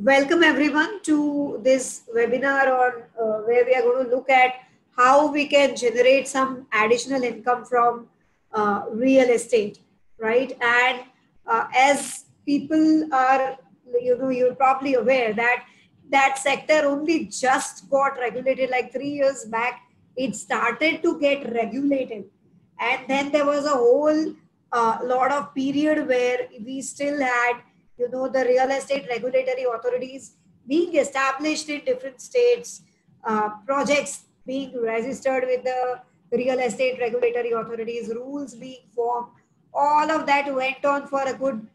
Welcome everyone to this webinar on where we are going to look at how we can generate some additional income from real estate, right? And as people are, you're probably aware that that sector only just got regulated like 3 years back. It started to get regulated, and then there was a whole lot of period where we still had the real estate regulatory authorities being established in different states, projects being registered with the real estate regulatory authorities, rules being formed. All of that went on for a good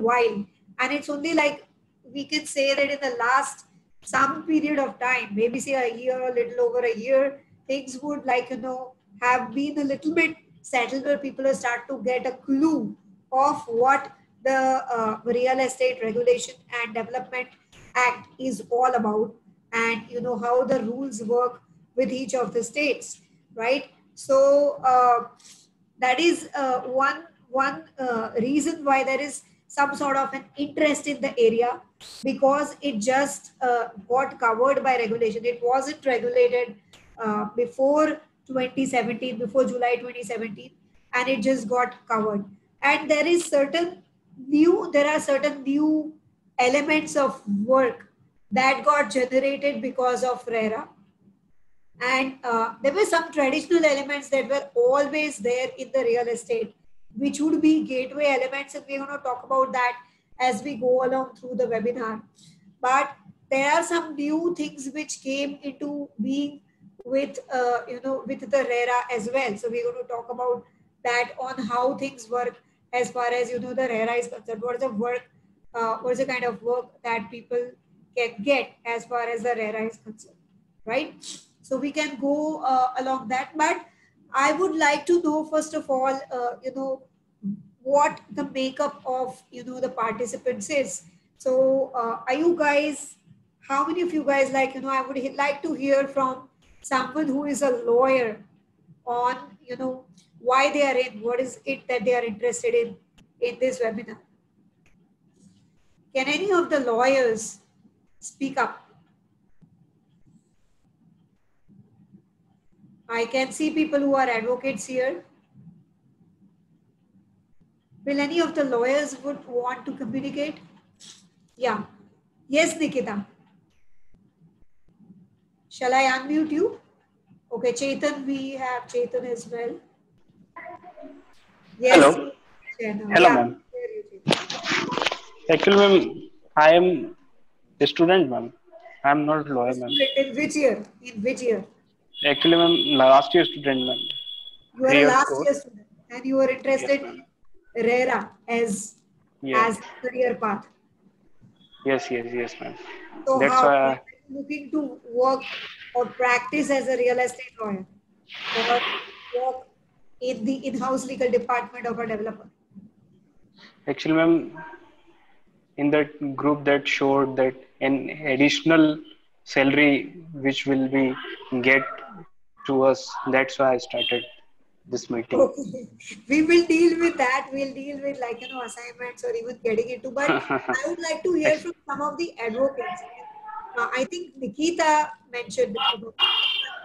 while, and it's only like we can say that in the last some period of time, maybe say a year, a little over a year, things would have been a little bit settled where people will start to get a clue of what the Real Estate Regulation and Development Act is all about, and how the rules work with each of the states, right? So that is one reason why there is some sort of an interest in the area, because it just got covered by regulation. It wasn't regulated before 2017, before July 2017, and it just got covered. And there are certain new elements of work that got generated because of RERA. And there were some traditional elements that were always there in the real estate, which would be gateway elements. And we're going to talk about that as we go along through the webinar. But there are some new things which came into being with, with the RERA as well. So we're going to talk about that on how things work as far as, the RERA is concerned. What is the work, what is the kind of work that people can get as far as the RERA is concerned, right? So we can go along that. But I would like to know, first of all, what the makeup of, the participants is. So are you guys, how many of you guys I would like to hear from someone who is a lawyer on, why they are in, what is it that they are interested in this webinar. Can any of the lawyers speak up? I can see people who are advocates here. Will any of the lawyers would want to communicate? Yeah. Yes, Nikita. Shall I unmute you? Okay, Chetan, we have Chetan as well. Yes. Hello. Hello, ma'am. Actually, ma'am, I am a student, ma'am. I am not a lawyer, ma'am. In which year? In which year? Actually, ma'am, last year student, ma'am. You are a last year student, and you are interested in RERA as career path. Yes, ma'am. So that's how why are you looking to work or practice as a real estate lawyer, or work in the in-house legal department of a developer? Actually, ma'am, in that group that showed that an additional salary which will be get to us, that's why I started this meeting. Okay. We will deal with that. We'll deal with assignments or even getting into. But I would like to hear from some of the advocates. I think Nikita mentioned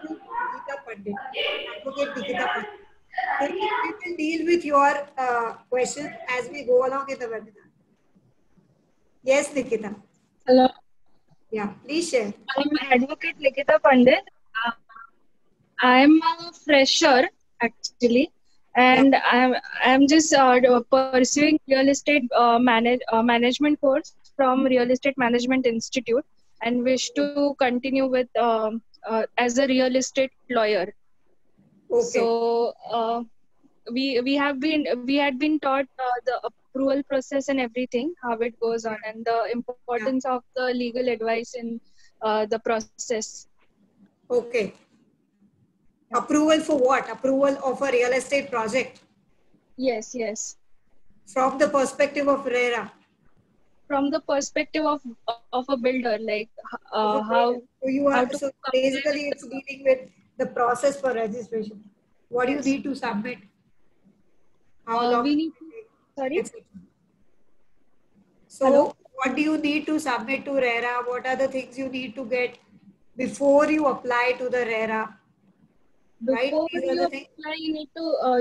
Nikita Pandit, advocate Nikita Pandit. We will deal with your questions as we go along in the webinar. Yes, Nikita. Hello. Yeah, please share. I'm advocate Nikita Pandit. I'm a fresher actually, and I'm just pursuing real estate management course from Real Estate Management Institute, and wish to continue with as a real estate lawyer. Okay. So we had been taught the approval process and everything, how it goes on, and the importance of the legal advice in the process. Okay. Approval for what? Approval of a real estate project? Yes. From the perspective of RERA? From the perspective of a builder, like how. So you are, so basically it's dealing with the process for registration. What do you need to submit? How long? We need to, sorry? So what do you need to submit to RERA? What are the things you need to get before you apply to the RERA? Right? Before These are you the things. apply,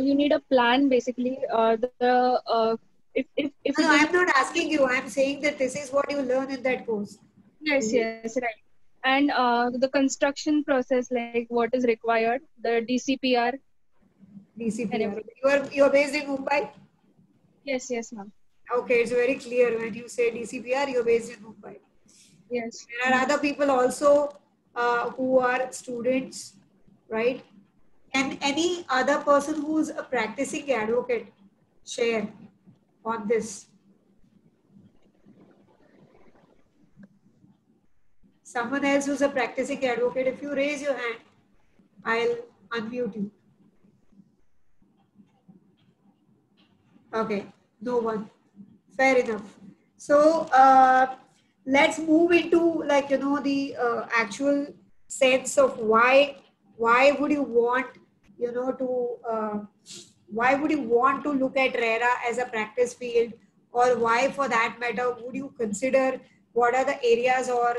you need a plan basically. If No, it no, is I'm not asking you. I'm saying that this is what you learn in that course. yes, right. And the construction process, like what is required, the DCPR and DCPR. everything. You are based in Mumbai? Yes, ma'am. Okay, it's very clear when you say DCPR, you're based in Mumbai. Yes. There are other people also who are students, right? And any other person who's a practicing advocate share on this? Someone else who's a practicing advocate, if you raise your hand, I'll unmute you. Okay, no one. Fair enough. So let's move into the actual sense of why would you want why would you want to look at RERA as a practice field, or why for that matter would you consider what are the areas or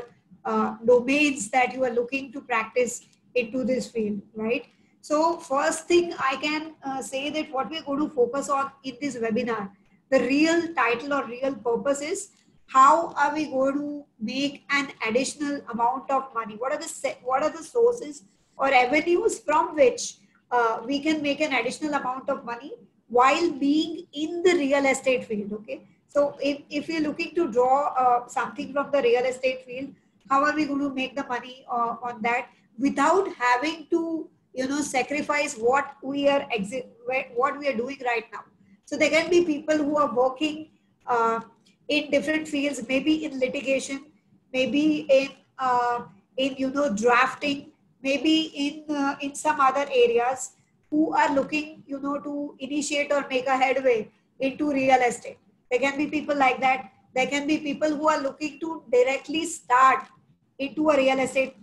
domains that you are looking to practice into this field, right? So first thing I can say that what we're going to focus on in this webinar, the real title or real purpose is how are we going to make an additional amount of money? What are the sources or avenues from which we can make an additional amount of money while being in the real estate field? Okay, so if you're looking to draw something from the real estate field, how are we going to make the money on that without having to sacrifice what we are doing right now? So there can be people who are working in different fields, maybe in litigation, maybe in drafting, maybe in some other areas, who are looking to initiate or make a headway into real estate. There can be people like that. There can be people who are looking to directly start into a real estate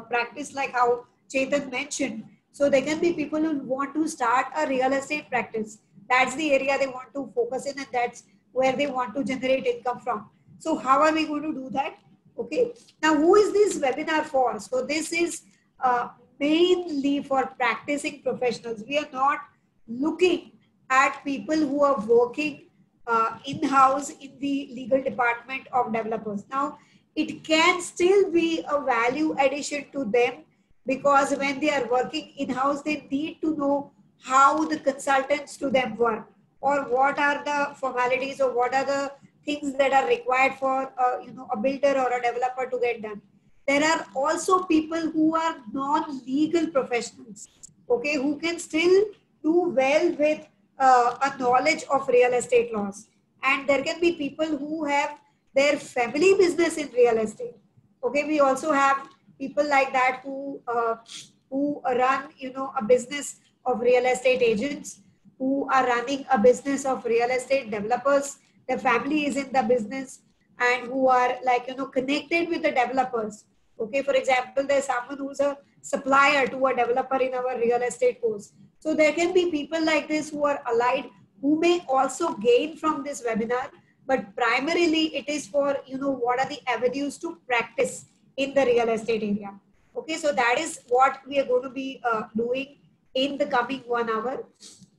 practice, like how Chetan mentioned. So there can be people who want to start a real estate practice. That's the area they want to focus in, and that's where they want to generate income from. So how are we going to do that? Okay. Now, who is this webinar for? So this is mainly for practicing professionals. We are not looking at people who are working in-house in the legal department of developers. Now, it can still be a value addition to them, because when they are working in-house, they need to know how the consultants to them work, or what are the formalities, or what are the things that are required for a builder or a developer to get done. There are also people who are non-legal professionals, okay, who can still do well with a knowledge of real estate laws. And there can be people who have their family business in real estate. Okay, we also have people like that who run a business of real estate agents, who are running a business of real estate developers. The family is in the business, and who are connected with the developers. Okay, for example, there's someone who's a supplier to a developer in our real estate course. So there can be people like this who are allied, who may also gain from this webinar, but primarily it is for what are the avenues to practice in the real estate area. Okay, so that is what we are going to be doing in the coming 1 hour.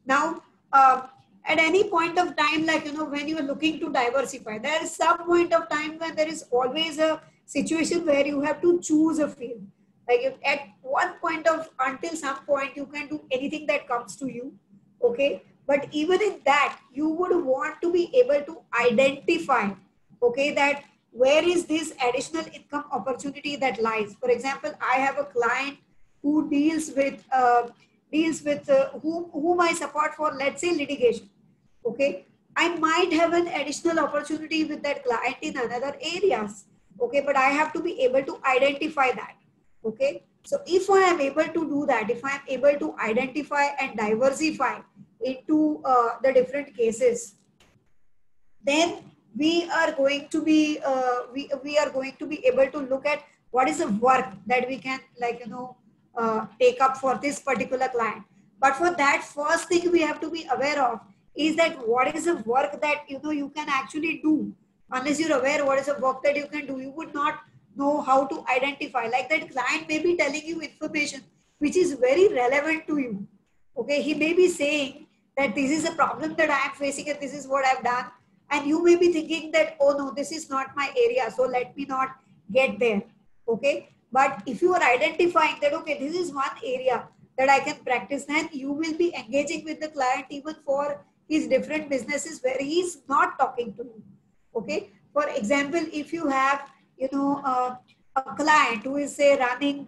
Now, at any point of time, when you are looking to diversify, there is some point of time when there is always a situation where you have to choose a field. Like at one point until some point, you can do anything that comes to you. Okay, but even in that, you would want to be able to identify, okay, that where is this additional income opportunity that lies. For example, I have a client who deals with whom I support for, let's say, litigation. Okay, I might have an additional opportunity with that client in another areas. Okay, but I have to be able to identify that. Okay, so if I am able to do that, if I am able to identify and diversify into the different cases, then we are going to be we are going to be able to look at what is the work that we can take up for this particular client. But for that, first thing we have to be aware of is that what is the work that you can actually do. Unless you're aware what is the work that you can do, you would not know how to identify. Like that client may be telling you information which is very relevant to you. Okay, he may be saying that this is a problem that I am facing and this is what I've done. And you may be thinking that, oh no, this is not my area, so let me not get there. Okay, but if you are identifying that, okay, this is one area that I can practice, then you will be engaging with the client even for his different businesses where he's not talking to you. Okay, for example, if you have, a client who is say running,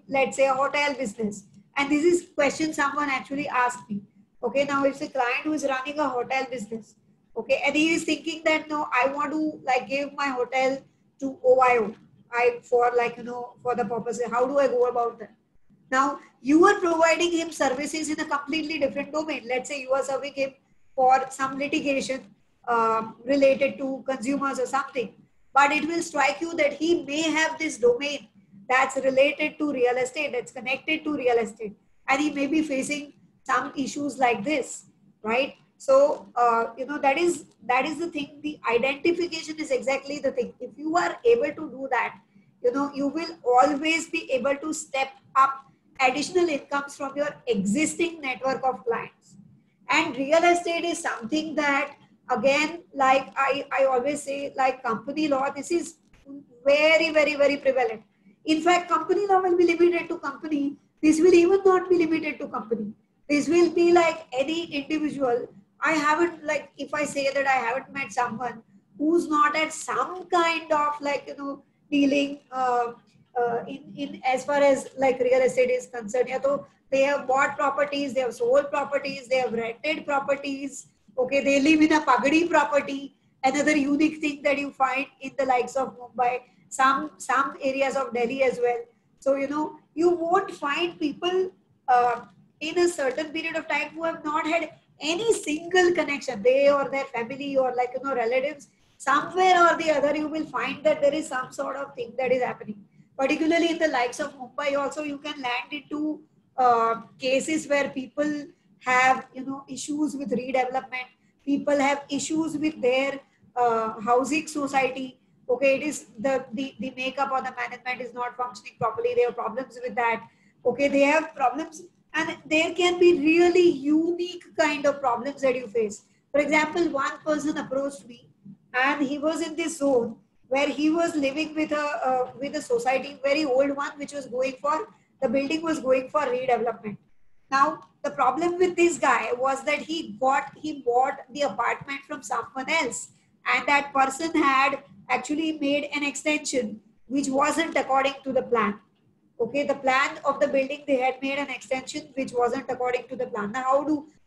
let's say, a hotel business, and this is question someone actually asked me. Okay, now it's a client who is running a hotel business. Okay, and he is thinking that, no, I want to like give my hotel to OYO. I for like, for the purpose. How do I go about that? Now you are providing him services in a completely different domain. Let's say you are serving him for some litigation related to consumers or something. But it will strike you that he may have this domain that's related to real estate, that's connected to real estate, and he may be facing some issues like this, right? So that is the thing. The identification is exactly the thing. If you are able to do that, you will always be able to step up additional incomes from your existing network of clients. And real estate is something that, again, like I always say, like company law, this is very, very, very prevalent. In fact, company law will be limited to company. This will even not be limited to company. This will be like any individual. I haven't, like, if I say that I haven't met someone who's not at some kind of like, dealing in as far as like real estate is concerned. Yeah, so they have bought properties, they have sold properties, they have rented properties. Okay, they live in a pagadi property. Another unique thing that you find in the likes of Mumbai, some areas of Delhi as well. So you won't find people in a certain period of time who have not had any single connection, they or their family or like relatives. Somewhere or the other, you will find that there is some sort of thing that is happening. Particularly in the likes of Mumbai, also you can land into cases where people have issues with redevelopment. People have issues with their housing society. Okay, it is the makeup or the management is not functioning properly. They have problems with that. Okay, they have problems, and there can be really unique kind of problems that you face. For example, one person approached me, and he was in this zone where he was living with a society, very old one, which was going for, the building was going for redevelopment. Now the problem with this guy was that he bought the apartment from someone else, and that person had actually made an extension which wasn't according to the plan. Okay, the plan of the building, they had made an extension which wasn't according to the plan. Now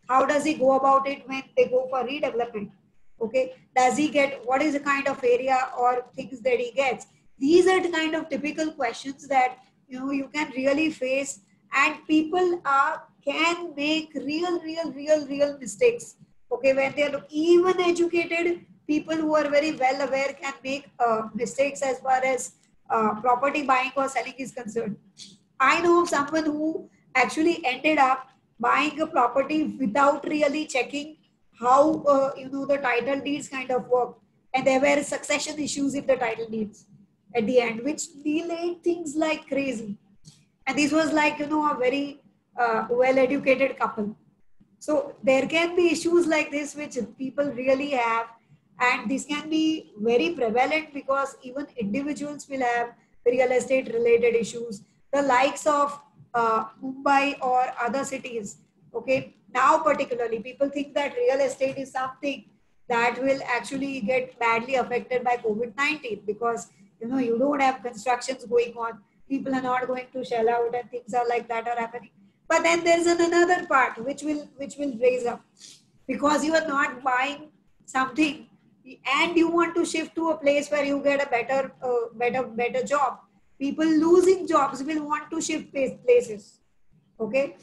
how does he go about it when they go for redevelopment? Okay, does he get, what is the kind of area or things that he gets? These are the kind of typical questions that you can really face, and people can make real mistakes. Okay, when they are even educated, people who are very well aware can make mistakes as far as property buying or selling is concerned. I know of someone who actually ended up buying a property without really checking how the title deeds kind of work, and there were succession issues in the title deeds at the end, which delayed things like crazy. And this was like a very well-educated couple. So there can be issues like this which people really have, and this can be very prevalent because even individuals will have real estate related issues, the likes of Mumbai or other cities. Okay, now particularly people think that real estate is something that will actually get badly affected by COVID-19 because you don't have constructions going on, people are not going to shell out, and things are like that are happening. But then there's another part which will raise up, because you are not buying something and you want to shift to a place where you get a better job. People losing jobs will want to shift places. Okay,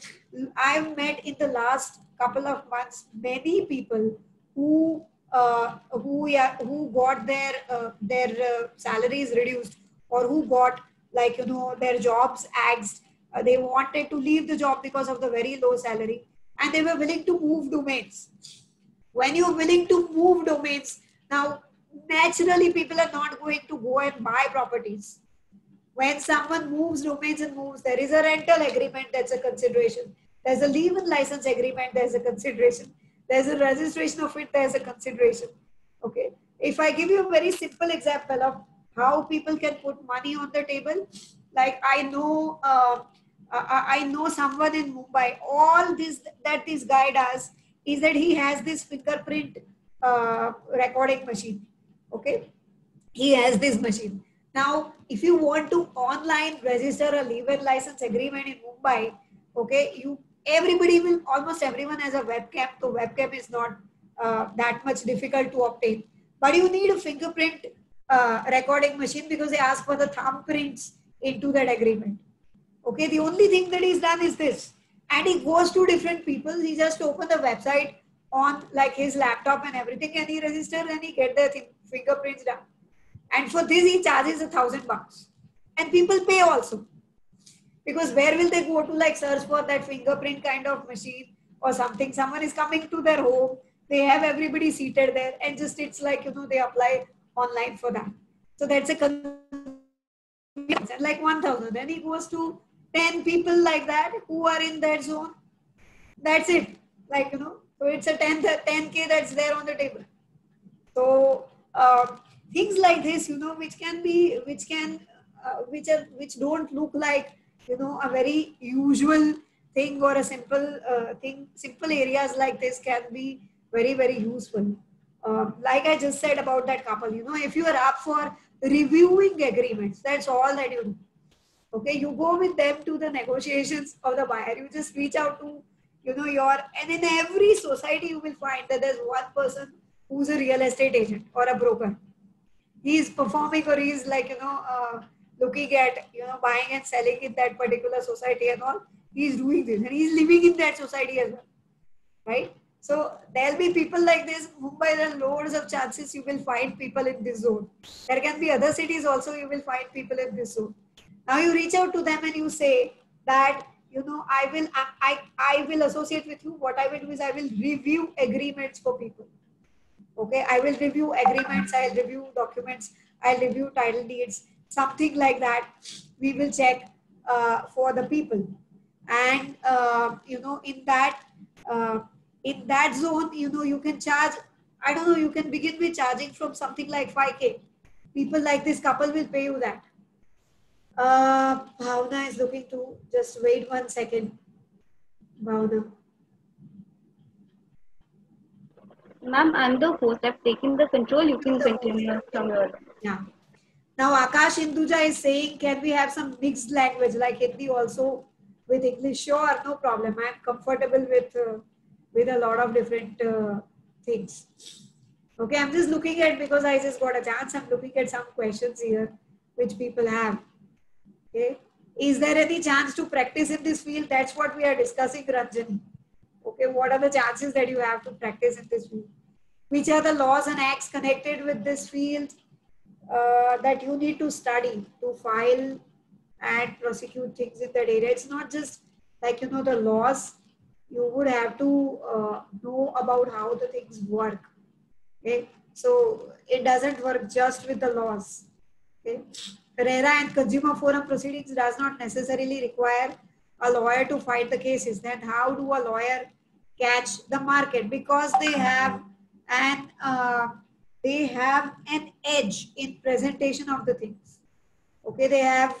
I've met in the last couple of months many people who got their salaries reduced, or who got their jobs axed. They wanted to leave the job because of the very low salary, and they were willing to move domains. When you're willing to move domains, now naturally people are not going to go and buy properties. When someone moves domains and moves, there is a rental agreement, that's a consideration. There's a leave and license agreement, there's a consideration. There's a registration of it, there's a consideration. Okay. If I give you a very simple example of how people can put money on the table, like I know someone in Mumbai, all this that this guy does is that he has this fingerprint recording machine. Okay. He has this machine. Now, if you want to online register a leave and license agreement in Mumbai, okay, everybody will, almost everyone has a webcam. So webcam is not that much difficult to obtain. But you need a fingerprint recording machine because they ask for the thumbprints into that agreement. Okay, the only thing that is done is this. And he goes to different people. He just open the website on like his laptop and everything, and he register and he get the fingerprints done. And for this, he charges $1,000. And people pay also. Because where will they go to like search for that fingerprint kind of machine or something? Someone is coming to their home. They have everybody seated there. And just it's like, they apply online for that. So that's a convenience. And like 1,000. Then he goes to 10 people like that who are in that zone. That's it. Like, so it's a 10K that's there on the table. So, things like this, which don't look like, a very usual thing or a simple thing. Simple areas like this can be very, very useful. Like I just said about that couple, if you are up for reviewing agreements, that's all that you do. Okay, you go with them to the negotiations of the buyer. You just reach out to, and in every society you will find that there's one person who's a real estate agent or a broker. He is performing or he is like, looking at, buying and selling in that particular society and all. He is doing this and he is living in that society as well. Right? So there'll be people like this. Mumbai, there are loads of chances you will find people in this zone. There can be other cities also you will find people in this zone. Now you reach out to them and you say that, I will associate with you. What I will do is I will review agreements for people. Okay, I will review agreements, I'll review documents, I'll review title deeds, something like that. We will check for the people. And, in that zone, you can charge, I don't know, you can begin with charging from something like 5K. People like this couple will pay you that. Bhavna is looking to, just wait 1 second. Bhavna. Ma'am, I'm the host. I've taken the control. You can continue from your. Yeah. Now, Akash Hinduja is saying, can we have some mixed language like Hindi also with English? Sure, no problem. I'm comfortable with a lot of different things. Okay, I'm just looking at, because I just got a chance, I'm looking at some questions here which people have. Okay. Is there any chance to practice in this field? That's what we are discussing, Ranjani. Okay, what are the chances that you have to practice in this field? Which are the laws and acts connected with this field that you need to study to file and prosecute things in that area? It's not just like, the laws. You would have to know about how the things work. Okay, so it doesn't work just with the laws. Okay, RERA and Consumer Forum proceedings does not necessarily require a lawyer to fight the cases. Then how do a lawyer catch the market? Because they have an edge in presentation of the things. Okay, they have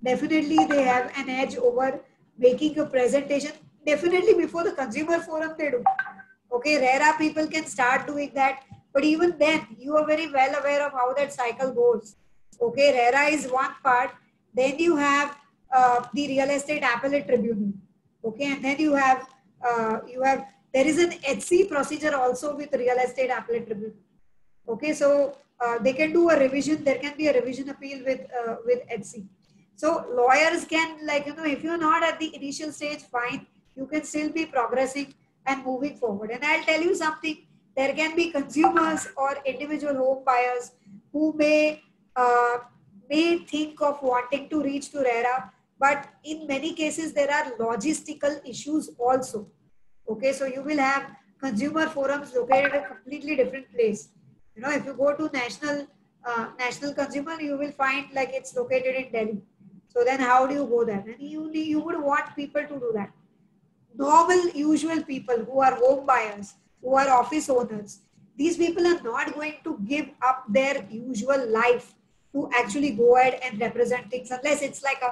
an edge over making a presentation. Definitely before the Consumer Forum they do. Okay, RERA people can start doing that, but even then you are very well aware of how that cycle goes. Okay, RERA is one part. Then you have the Real Estate Appellate Tribunal. Okay, and then there is an HC procedure also with Real Estate Appellate Tribunal. Okay, so they can do a revision. There can be a revision appeal with HC. So lawyers can, like, if you're not at the initial stage, fine, you can still be progressing and moving forward. And I'll tell you something, there can be consumers or individual home buyers who may think of wanting to reach to RERA, but in many cases there are logistical issues also. Okay, so you will have consumer forums located at a completely different place. You know, if you go to national consumer, you will find like it's located in Delhi. So then how do you go there? And you would want people to do that. Normal, usual people who are home buyers, who are office owners, these people are not going to give up their usual life to actually go ahead and represent things unless it's like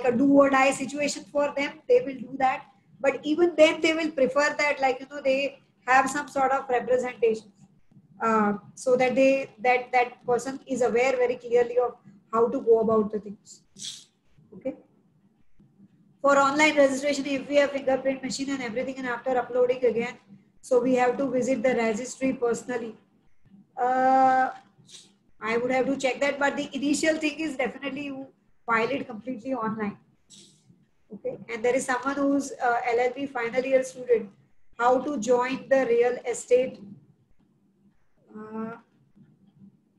a do or die situation for them. They will do that, but even then they will prefer that, like, you know, they have some sort of representation, so that that person is aware very clearly of how to go about the things. Okay. For online registration, if we have fingerprint machine and everything, and after uploading again, so we have to visit the registry personally. I would have to check that, but the initial thing is definitely you file it completely online. Okay, and there is someone who's LLB final year student. How to join the real estate?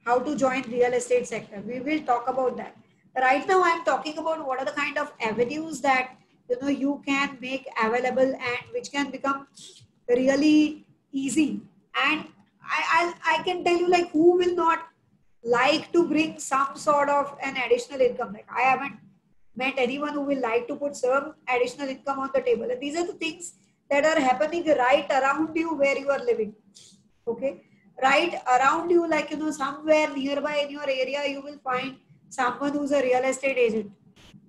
How to join real estate sector? We will talk about that. Right now, I'm talking about what are the kind of avenues that, you know, you can make available and which can become really easy. And I can tell you, like, who will not like to bring some sort of an additional income? Like, I haven't met anyone who will like to put some additional income on the table. And these are the things that are happening right around you where you are living. Okay, right around you, like, you know, somewhere nearby in your area, you will find someone who's a real estate agent.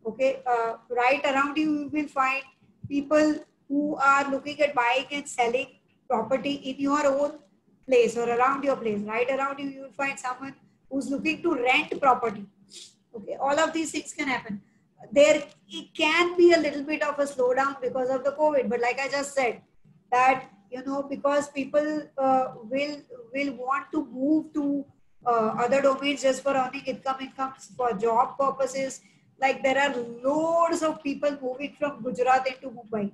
Okay, right around you, you will find people who are looking at buying and selling property in your own place or around your place. Right around you, you will find someone who's looking to rent property. Okay, all of these things can happen. There it can be a little bit of a slowdown because of the COVID, but like I just said, that, you know, because people will want to move to other domains just for earning incomes for job purposes. Like, there are loads of people moving from Gujarat into Mumbai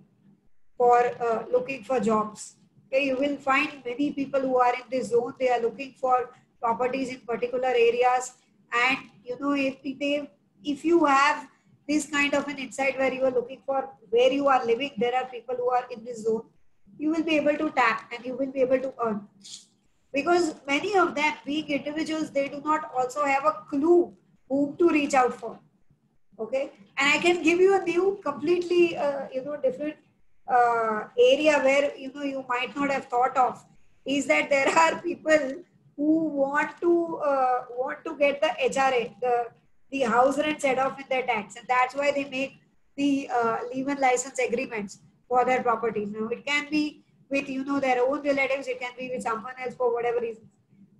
for looking for jobs. Okay, you will find many people who are in this zone. They are looking for properties in particular areas, and, you know, if you have this kind of an insight where you are looking for where you are living, there are people who are in this zone, you will be able to tap and you will be able to earn. Because many of them, being individuals, they do not also have a clue whom to reach out for. Okay, and I can give you a new, completely, you know, different area where, you know, you might not have thought of, is that there are people who want to get the HRA, the house rent set off in their tax, and that's why they make the leave-in license agreements for their properties. Now, it can be with, you know, their own relatives, it can be with someone else for whatever reason,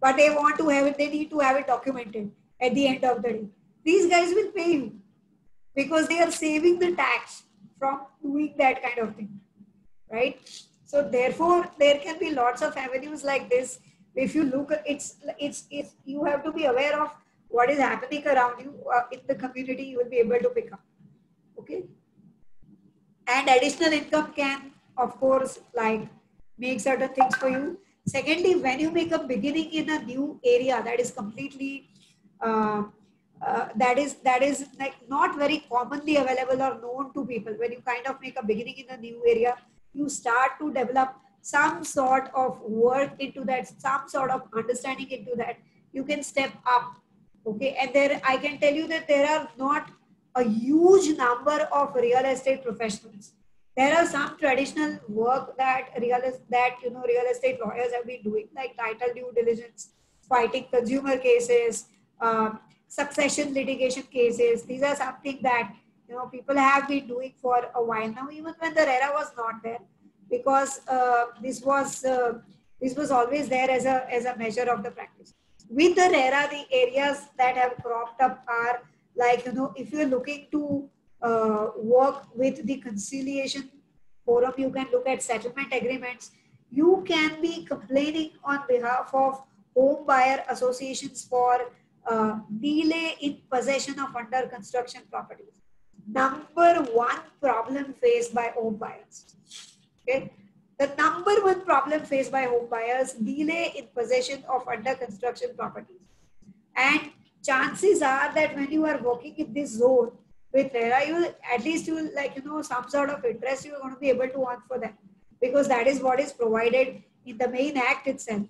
but they want to have it, they need to have it documented at the end of the day. These guys will pay you because they are saving the tax from doing that kind of thing, right? So therefore, there can be lots of avenues like this. If you look, it's you have to be aware of what is happening around you in the community. You will be able to pick up. Okay, and additional income can, of course, like, make certain things for you. Secondly, when you make a beginning in a new area that is completely that is like not very commonly available or known to people, when you kind of make a beginning in a new area, you start to develop some sort of work into that, some sort of understanding into that, you can step up. Okay, and there I can tell you that there are not a huge number of real estate professionals. There are some traditional work that real estate lawyers have been doing, like title due diligence, fighting consumer cases, succession litigation cases. These are something that, you know, people have been doing for a while now, even when the RERA was not there, because this was always there as a measure of the practice. With the RERA, the areas that have cropped up are, like, you know, if you're looking to work with the conciliation forum, you can look at settlement agreements. You can be complaining on behalf of home buyer associations for delay in possession of under construction properties. Number one problem faced by home buyers. Okay, the number one problem faced by home buyers: delay in possession of under construction properties. And chances are that when you are working in this zone with RERA, you at least you, like, you know, some sort of interest you are going to be able to earn for them, because that is what is provided in the main act itself.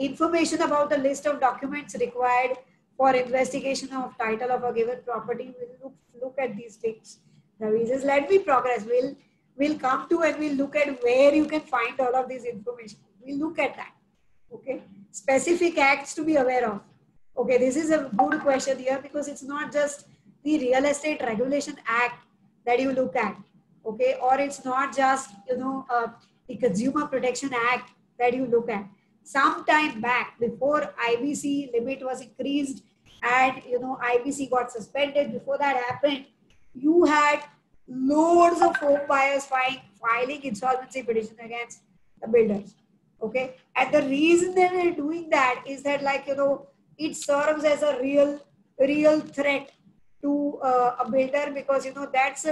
information about the list of documents required for investigation of title of a given property. We'll look at these things. Now, just let me progress. We'll come to and we'll look at where you can find all of this information. We'll look at that. Okay. Specific acts to be aware of. Okay, this is a good question here because it's not just the Real Estate Regulation Act that you look at. Okay, or it's not just, the Consumer Protection Act that you look at. Some time back, before IBC limit was increased and, IBC got suspended, before that happened, you had loads of home buyers filing insolvency petition against the builders. Okay, and the reason that they're doing that is that, it serves as a real threat to a builder, because that's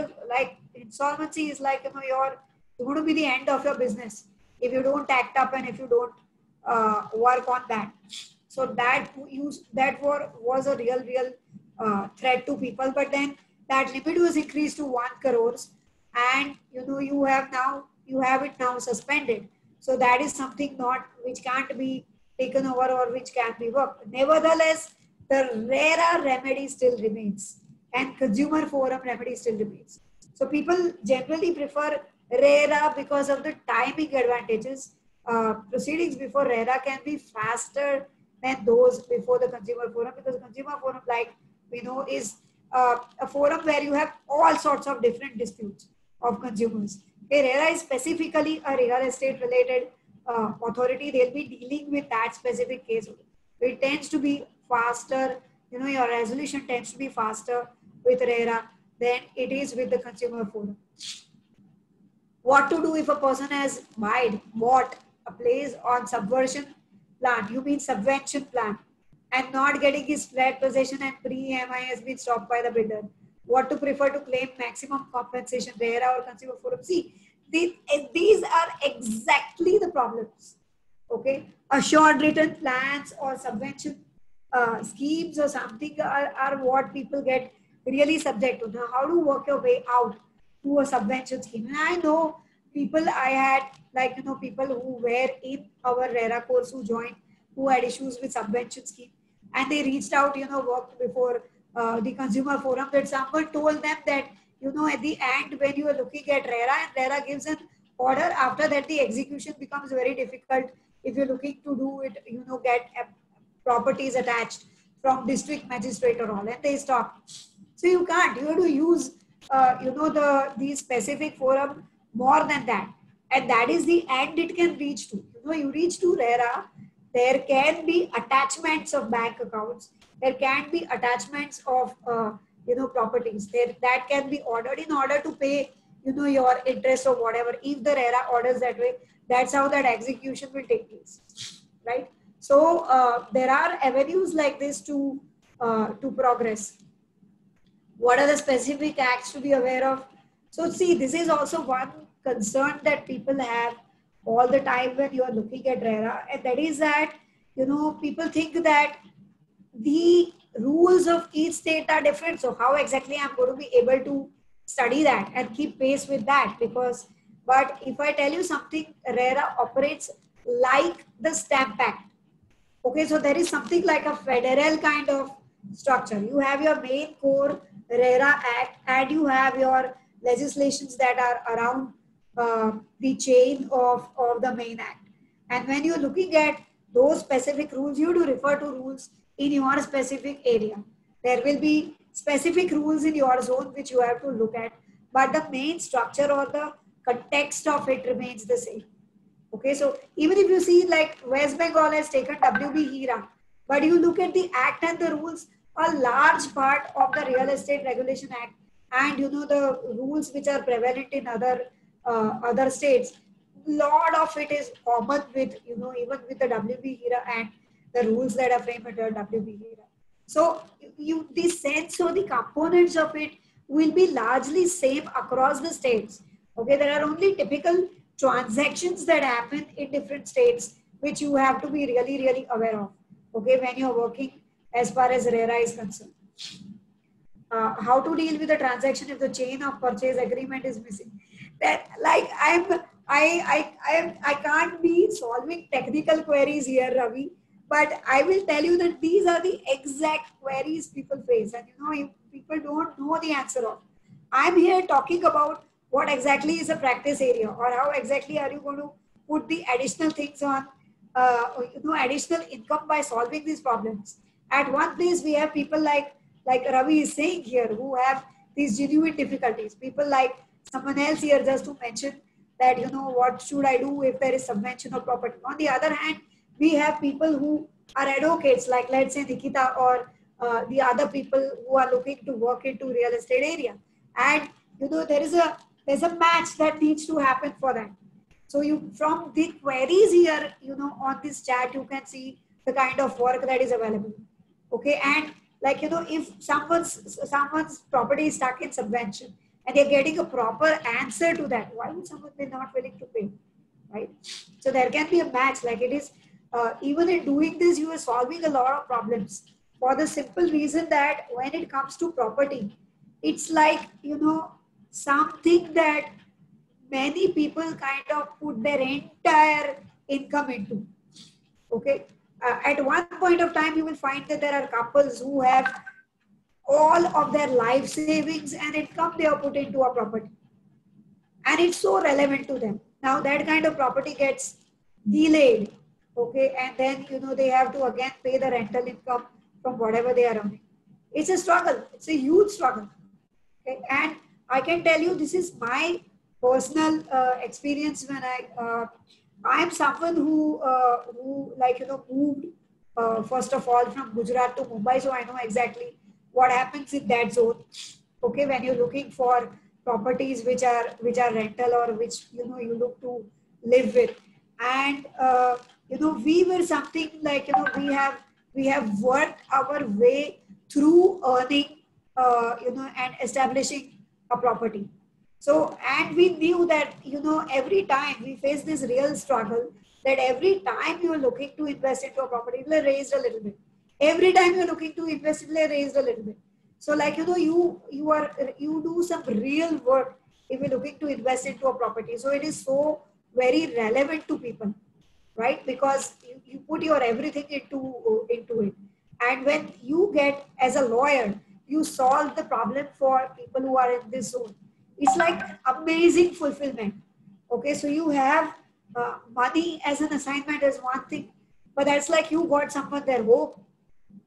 insolvency is you're going to be the end of your business if you don't act up and if you don't work on that. So that was a real threat to people. But then that limit was increased to 1 crore, and you have it now suspended. So that is something which can't be taken over or which can be worked. Nevertheless, the RERA remedy still remains and Consumer Forum remedy still remains. So people generally prefer RERA because of the timing advantages. Proceedings before RERA can be faster than those before the Consumer Forum, because the Consumer Forum, is a forum where you have all sorts of different disputes of consumers. Okay, RERA is specifically a real estate related authority. They'll be dealing with that specific case. It tends to be faster, your resolution tends to be faster with RERA than it is with the Consumer Forum. What to do if a person has bought a place on subversion plan, you mean subvention plan, and not getting his flat possession and pre-EMI has been stopped by the builder? What to prefer to claim maximum compensation, RERA or Consumer Forum? See, these are exactly the problems. Okay, assured written plans or subvention schemes or something are what people get really subject to. Now, how to work your way out to a subvention scheme? And I know people, I had people who were in our RERA course who joined, who had issues with subvention scheme, and they reached out, worked before the Consumer Forum, that someone told them that, at the end, when you are looking at RERA and RERA gives an order, after that the execution becomes very difficult if you're looking to do it, get properties attached from district magistrate or all, and they stop. So you can't, you have to use, the specific forum more than that. And that is the end it can reach to. You reach to RERA, there can be attachments of bank accounts, there can be attachments of, properties that can be ordered in order to pay, your interest or whatever. If the RERA orders that way, that's how that execution will take place, right? So there are avenues like this to progress. What are the specific acts to be aware of? So see, this is also one concern that people have all the time when you are looking at RERA, and that is that, people think that the rules of each state are different. So how exactly I'm going to be able to study that and keep pace with that? But if I tell you something, RERA operates like the Stamp Act. Okay, so there is something like a federal kind of structure. You have your main core RERA Act, and you have your legislations that are around the chain of the main act. And when you're looking at those specific rules, you do refer to rules in your specific area. There will be specific rules in your zone which you have to look at, but the main structure or the context of it remains the same. Okay, so even if you see like West Bengal has taken WB HIRA, but you look at the act and the rules, a large part of the Real Estate Regulation Act and the rules which are prevalent in other states, lot of it is common with even with the WB HIRA and the rules that are framed under WB HIRA. So the sense or the components of it will be largely same across the states. Okay, there are only typical transactions that happen in different states which you have to be really aware of. Okay, when you're working as far as RERA is concerned. How to deal with the transaction if the chain of purchase agreement is missing? That I can't be solving technical queries here, Ravi. But I will tell you that these are the exact queries people face, and if people don't know the answer of. I'm here talking about what exactly is a practice area, or how exactly are you going to put the additional things on, additional income by solving these problems. At one place, we have people like Ravi is saying here, who have these genuine difficulties. People like someone else here, just to mention that, what should I do if there is subvention of property. On the other hand, we have people who are advocates, like let's say Nikita, or the other people who are looking to work into real estate area. And there's a match that needs to happen for that. So you, from the queries here, on this chat, you can see the kind of work that is available. Okay, and like, if someone's property is stuck in subvention and they're getting a proper answer to that, why would someone be not willing to pay, right? So there can be a match. Like, it is even in doing this, you are solving a lot of problems, for the simple reason that when it comes to property, it's like, something that many people kind of put their entire income into. Okay, at one point of time, you will find that there are couples who have all of their life savings and income they are put into a property, and it's so relevant to them. Now that kind of property gets delayed, okay, and then they have to again pay the rental income from whatever they are earning. It's a struggle. It's a huge struggle. Okay, and I can tell you, this is my personal experience. When I am someone who like, moved first of all from Gujarat to Mumbai, so I know exactly what happens in that zone. Okay, when you're looking for properties which are rental, or which you look to live with, and we were something like, we have worked our way through earning, and establishing a property. So, and we knew that, every time we face this real struggle, that every time you're looking to invest into a property, it will raise a little bit. Every time you're looking to invest, it will raise a little bit. So, like, you do some real work if you're looking to invest into a property. So it is so very relevant to people, right? Because you put your everything into it. And when you get, as a lawyer, you solve the problem for people who are in this zone. It's like amazing fulfillment. Okay, so you have money as an assignment as one thing, but that's like you got someone their hope,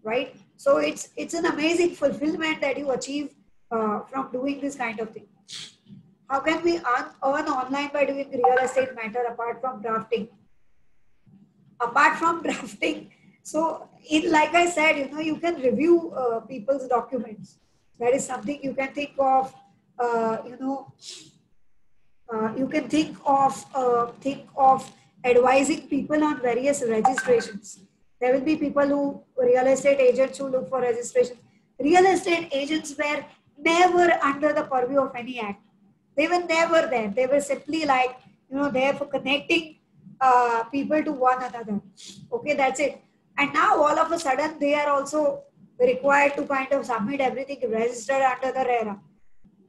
right? So it's an amazing fulfillment that you achieve from doing this kind of thing. How can we earn online by doing real estate matter apart from drafting? Apart from drafting, so like I said, you can review people's documents. That is something you can think of. You can think of advising people on various registrations. There will be people real estate agents who look for registration. Real estate agents were never under the purview of any act. They were never there. They were simply like, there for connecting people to one another. Okay, that's it. And now all of a sudden they are also required to kind of submit everything registered under the RERA.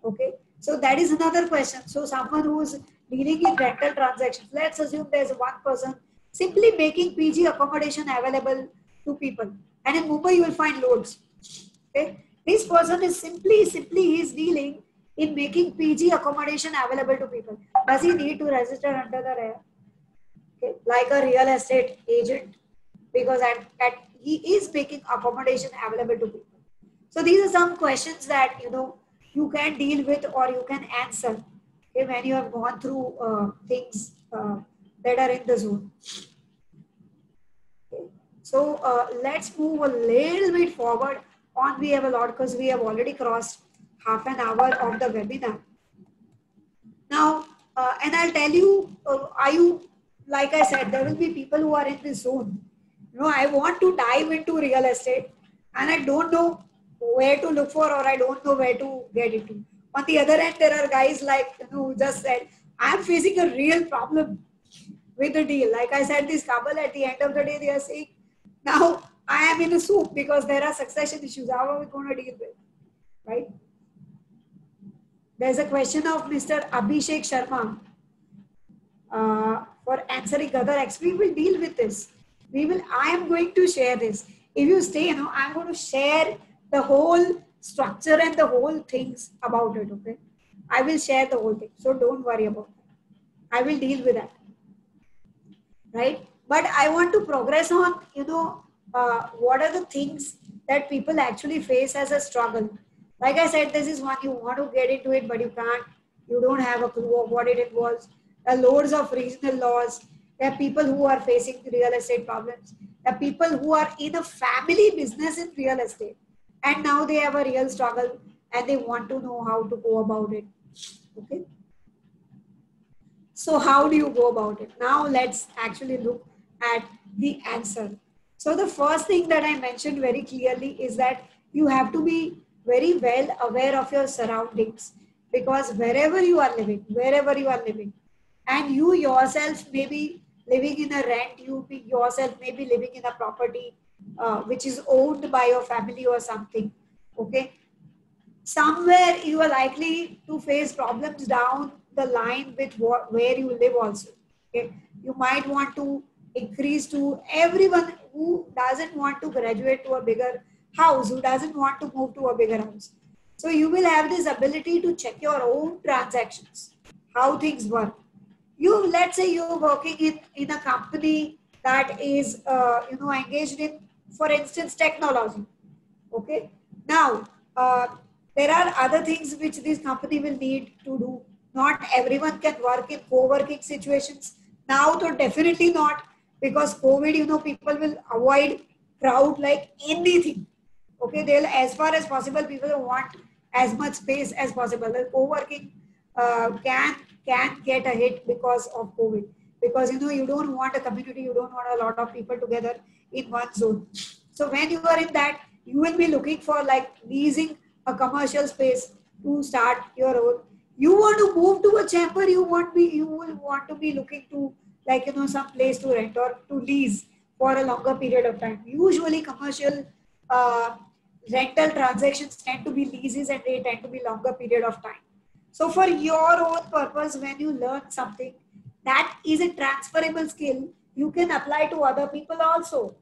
Okay, so that is another question. So someone who is dealing in rental transactions, let's assume there's one person simply making PG accommodation available to people. And in Mumbai, you will find loads. Okay, this person is simply he's dealing in making PG accommodation available to people. Does he need to register under the RERA? Okay, like a real estate agent, because he is making accommodation available to people. So these are some questions that you can deal with, or you can answer, okay, when you have gone through things that are in the zone. Okay. So let's move a little bit forward on. We have a lot, because we have already crossed half an hour of the webinar. Now, and I'll tell you, like I said, there will be people who are in this zone. I want to dive into real estate and I don't know where to look for, or I don't know where to get into. On the other end, there are guys like, who just said, I'm facing a real problem with the deal. Like I said, this couple, at the end of the day, they are saying, now I am in a soup because there are succession issues. How are we going to deal with, right? There's a question of Mr. Abhishek Sharma for answering other X. We will deal with this. I am going to share this. If you stay, I'm going to share the whole structure and the whole things about it, okay? I will share the whole thing. So don't worry about that. I will deal with that, right? But I want to progress on, what are the things that people actually face as a struggle. Like I said, this is one you want to get into it, but you can't. You don't have a clue of what it involves. There are loads of regional laws. There are people who are facing real estate problems. There are people who are in a family business in real estate, and now they have a real struggle and they want to know how to go about it. Okay. So how do you go about it? Now let's actually look at the answer. So the first thing that I mentioned very clearly is that you have to be very well aware of your surroundings, because wherever you are living, and you yourself may be living in a rent, yourself may be living in a property which is owned by your family or something, okay? Somewhere you are likely to face problems down the line with where you live also. Okay? You might want to increase to everyone who doesn't want to graduate to a bigger house, who doesn't want to move to a bigger house. So you will have this ability to check your own transactions, how things work. Let's say you're working in a company that is, engaged in, for instance, technology. Okay. Now, there are other things which this company will need to do. Not everyone can work in co-working situations. Now, so definitely not, because COVID, people will avoid crowd like anything. Okay, they'll, as far as possible, people want as much space as possible. The co-working can get a hit because of COVID. Because, you don't want a community, you don't want a lot of people together in one zone. So when you are in that, you will be looking for like leasing a commercial space to start your own. You want to move to a chamber, you will want to be looking to, like, some place to rent or to lease for a longer period of time. Usually commercial rental transactions tend to be leases, and they tend to be longer period of time. So for your own purpose, when you learn something that is a transferable skill, you can apply to other people also.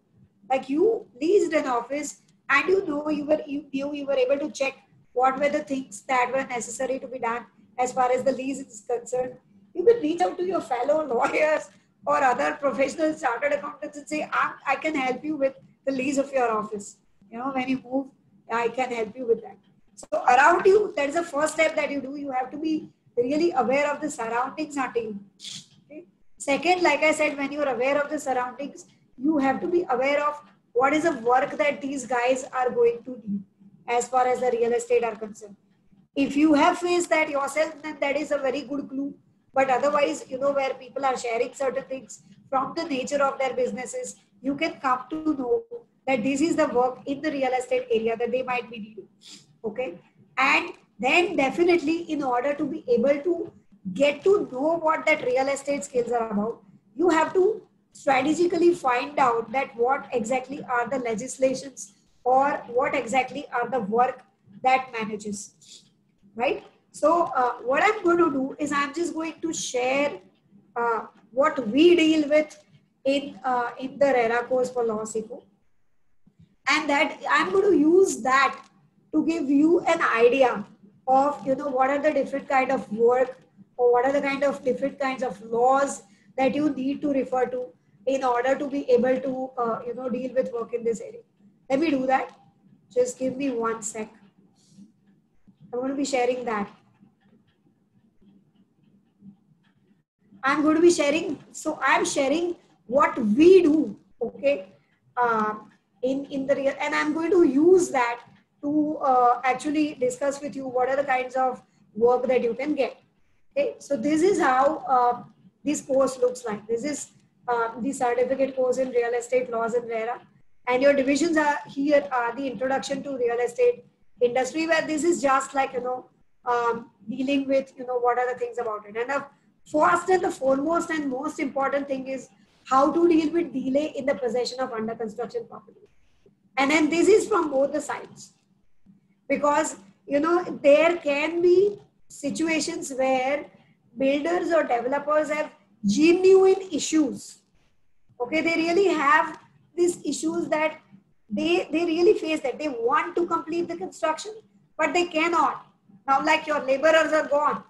Like you leased an office, and you were able to check what were the things that were necessary to be done as far as the lease is concerned. You can reach out to your fellow lawyers or other professional chartered accountants and say, I can help you with the lease of your office. When you move, I can help you with that. So around you, that is the first step that you do. You have to be really aware of the surroundings until you. Okay? Second, like I said, when you are aware of the surroundings, you have to be aware of what is the work that these guys are going to do as far as the real estate are concerned. If you have faced that yourself, then that is a very good clue. But otherwise, where people are sharing certain things from the nature of their businesses, you can come to know that this is the work in the real estate area that they might be doing. Okay. And then definitely, in order to be able to get to know what that real estate skills are about, you have to strategically find out that what exactly are the legislations or what exactly are the work that manages, right? So what I'm going to do is I'm just going to share what we deal with in the RERA course for Law Seco, and that I'm going to use that to give you an idea of what are the different kind of work, or what are the kind of different kinds of laws that you need to refer to in order to be able to deal with work in this area. Let me do that. Just give me 1 sec. I'm going to be sharing that. I'm going to be sharing. So I'm sharing what we do. Okay. In the real, and I'm going to use that to actually discuss with you what are the kinds of work that you can get. Okay. So this is how this course looks like. This is the certificate course in real estate laws in RERA, and your divisions are here are the introduction to real estate industry, where this is just like dealing with what are the things about it. And the first and the foremost and most important thing is how to deal with delay in the possession of under construction property. And then this is from both the sides, because there can be situations where builders or developers have genuine issues, Okay, they really have these issues that they really face, that they want to complete the construction, but they cannot. Now, like your laborers are gone.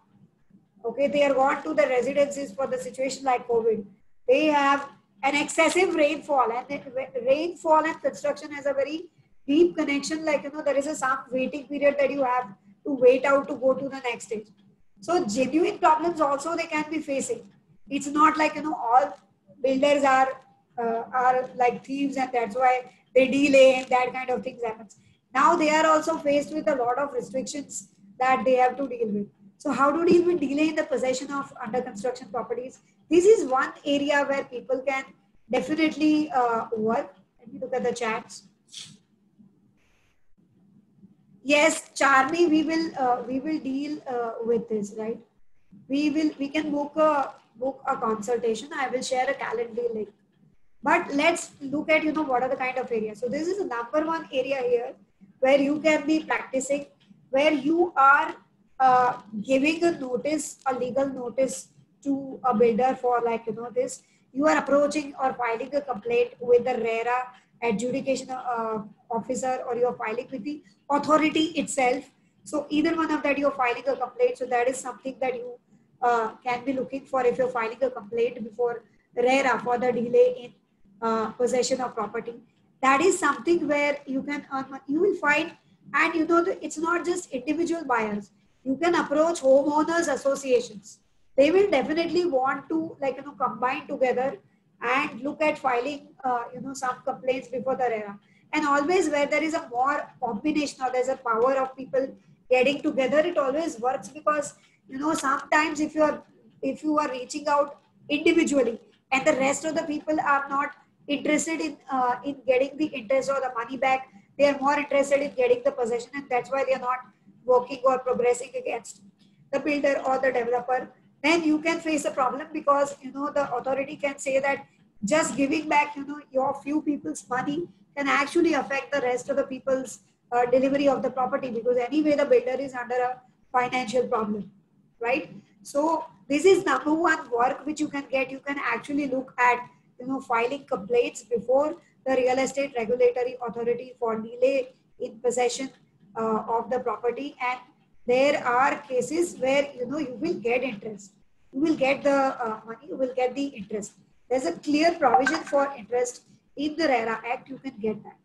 Okay, they are gone to the residences for the situation like COVID. They have an excessive rainfall, and rainfall and construction has a very deep connection. Like, there is a some waiting period that you have to wait out to go to the next stage. So genuine problems also they can be facing. It's not like, all builders are like thieves, and that's why they delay and that kind of things happens. Now they are also faced with a lot of restrictions that they have to deal with. So how to deal with delay in the possession of under construction properties? This is one area where people can definitely work. Let me look at the chats. Yes, Charmi, we will deal with this, right? We can book a consultation. I will share a calendar link. But let's look at, what are the kind of areas. So this is the number one area here where you can be practicing, where you are giving a notice, a legal notice to a builder for like, this. You are approaching or filing a complaint with the RERA adjudication officer, or you're filing with the authority itself. So either one of that, you're filing a complaint. So that is something that you can be looking for if you're filing a complaint before RERA for the delay in possession of property. That is something where you can earn money. You will find, and it's not just individual buyers. You can approach homeowners associations. They will definitely want to combine together and look at filing some complaints before the RERA. And always where there is a more combination or there's a power of people getting together, it always works, because sometimes if you are reaching out individually and the rest of the people are not interested in getting the interest or the money back, they are more interested in getting the possession, and that's why they are not working or progressing against the builder or the developer. Then you can face a problem, because the authority can say that just giving back your few people's money can actually affect the rest of the people's delivery of the property, because anyway the builder is under a financial problem, right? So this is number one work which you can get. You can actually look at filing complaints before the real estate regulatory authority for delay in possession of the property. And there are cases where you will get interest, you will get the money, you will get the interest. There's a clear provision for interest in the RERA Act. You can get that.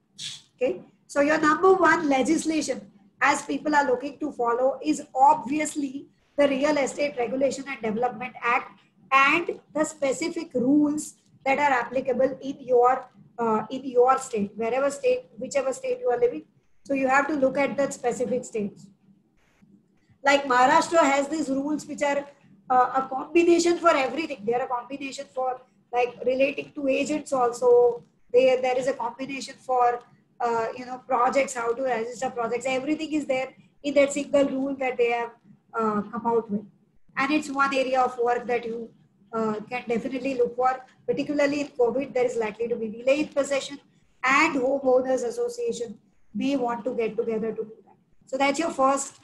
Okay, so your number one legislation as people are looking to follow is obviously the Real Estate Regulation and Development Act, and the specific rules that are applicable in your state, whichever state you are living. So you have to look at the specific states. Like Maharashtra has these rules which are a combination for everything. They are a combination for like relating to agents also. There is a combination for projects, how to register projects. Everything is there in that single rule that they have come out with. And it's one area of work that you can definitely look for. Particularly in COVID, there is likely to be delay in possession, and homeowners association may want to get together to do that. So that's your first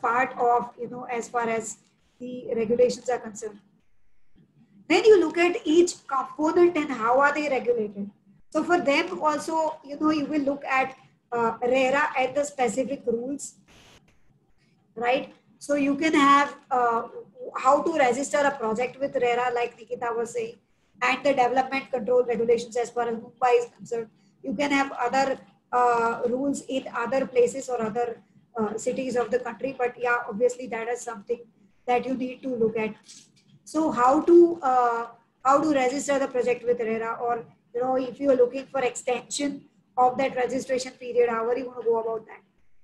part of, as far as the regulations are concerned. Then you look at each component and how are they regulated. So for them also, you will look at RERA and the specific rules, right? So you can have how to register a project with RERA, like Nikita was saying, and the development control regulations as far as Mumbai is concerned. You can have other rules in other places or other cities of the country, but yeah, obviously that is something that you need to look at. So how to register the project with RERA, or if you are looking for extension of that registration period, how are you going to go about that?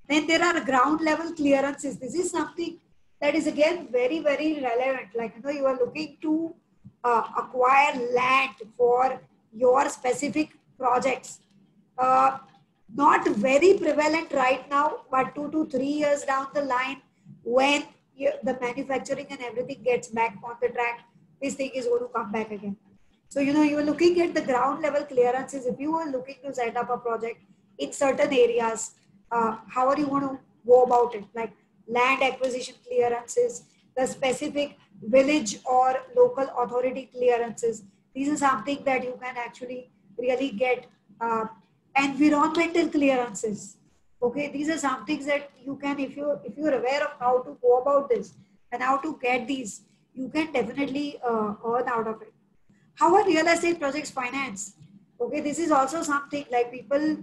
Then there are ground level clearances. This is something that is again very, very relevant. Like you are looking to acquire land for your specific projects. Not very prevalent right now, but 2 to 3 years down the line, when the manufacturing and everything gets back on the track, this thing is going to come back again. So, you are looking at the ground level clearances. If you are looking to set up a project in certain areas, how are you going to go about it? Like land acquisition clearances, the specific village or local authority clearances. This is something that you can actually really get environmental clearances. Okay, these are some things that you can, if you're aware of how to go about this and how to get these, you can definitely earn out of it. How are real estate projects financed? Okay, this is also something like people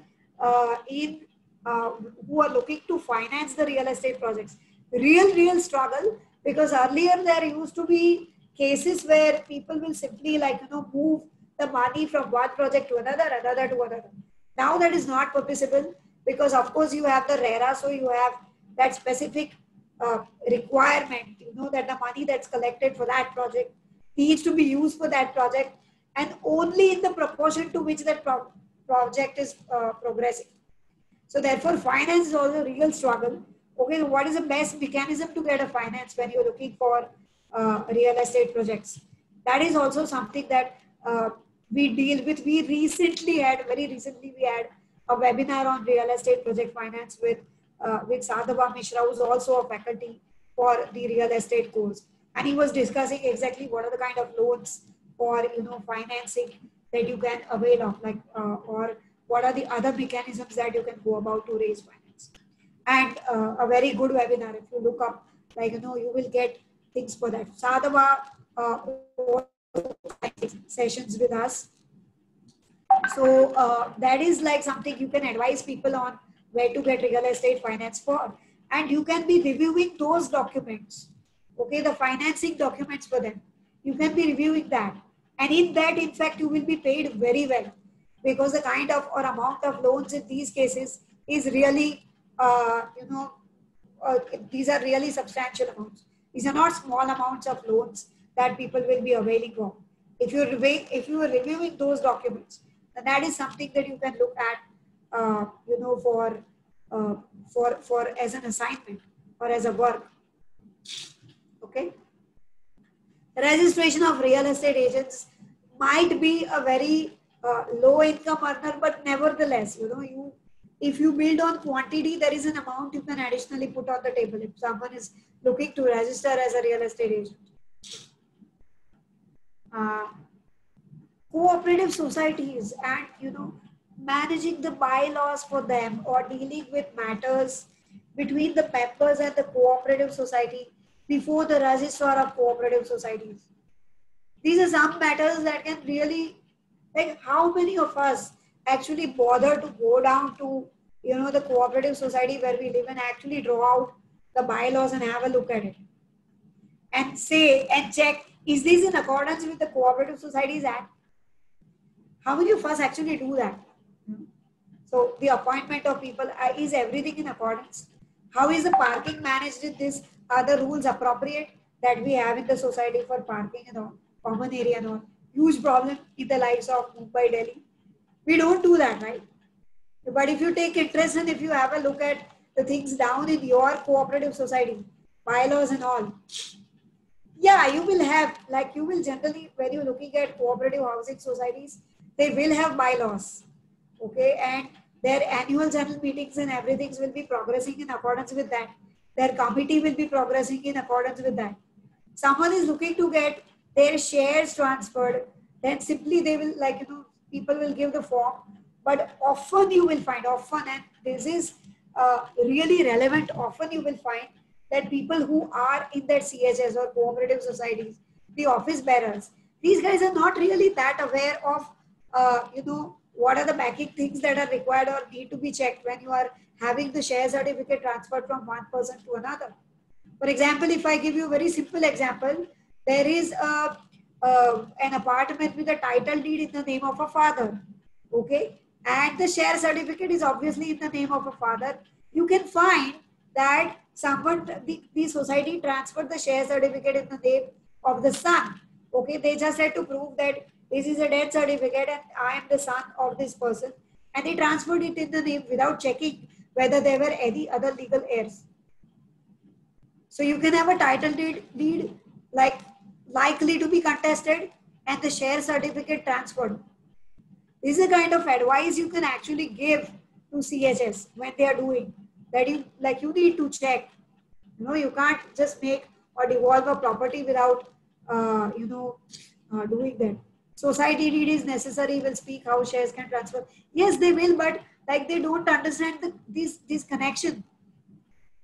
in who are looking to finance the real estate projects. Real struggle, because earlier there used to be cases where people will simply move the money from one project to another, another to another. Now that is not possible, because of course you have the RERA, so you have that specific requirement, that the money that's collected for that project needs to be used for that project, and only in the proportion to which that project is progressing. So therefore, finance is also a real struggle. Okay, what is the best mechanism to get a finance when you're looking for real estate projects? That is also something that we deal with. Very recently, we had a webinar on real estate project finance with Sadhava Mishra, who's also a faculty for the real estate course, and he was discussing exactly what are the kind of loans or financing that you can avail of, or what are the other mechanisms that you can go about to raise finance. And a very good webinar, if you look up, you will get things for that. Sadhava sessions with us. So that is like something you can advise people on where to get real estate finance for. And you can be reviewing those documents, okay, the financing documents for them. You can be reviewing that. And in that, in fact, you will be paid very well, because the kind of or amount of loans in these cases is really, these are really substantial amounts. These are not small amounts of loans that people will be availing of. If you are reviewing those documents, then that is something that you can look at, for as an assignment or as a work. Okay. Registration of real estate agents might be a very low income earner, but nevertheless, if you build on quantity, there is an amount you can additionally put on the table if someone is looking to register as a real estate agent. Cooperative societies and managing the bylaws for them, or dealing with matters between the members and the cooperative society before the registrar of cooperative societies. These are some matters that can really, like, how many of us actually bother to go down to the cooperative society where we live and actually draw out the bylaws and have a look at it and say and check, is this in accordance with the Cooperative Societies Act? How many of us actually do that? So the appointment of people, is everything in accordance? How is the parking managed in this? Are the rules appropriate that we have in the society for parking and all, common area and all? Huge problem in the lives of Mumbai, Delhi. We don't do that, right? But if you take interest and if you have a look at the things down in your cooperative society, bylaws and all, yeah, you will have, like, you will generally, when you're looking at cooperative housing societies, they will have bylaws, okay, and their annual general meetings and everything will be progressing in accordance with that. Their committee will be progressing in accordance with that. Someone is looking to get their shares transferred, then simply they will, people will give the form. But often you will find, and this is really relevant, often you will find that people who are in that CHS or cooperative societies, the office bearers, these guys are not really that aware of, what are the backing things that are required or need to be checked when you are having the share certificate transferred from one person to another. For example, if I give you a very simple example, there is an apartment with a title deed in the name of a father, okay, and the share certificate is obviously in the name of a father. You can find that someone, the society transferred the share certificate in the name of the son. Okay, they just had to prove that this is a death certificate and I am the son of this person, and they transferred it in the name without checking whether there were any other legal heirs. So you can have a title deed likely to be contested and the share certificate transferred. This is a kind of advice you can actually give to CHS when they are doing that. You need to check. You can't just make or devolve a property without doing that. Society deed is necessary, will speak how shares can transfer. Yes, they will, but like they don't understand this connection.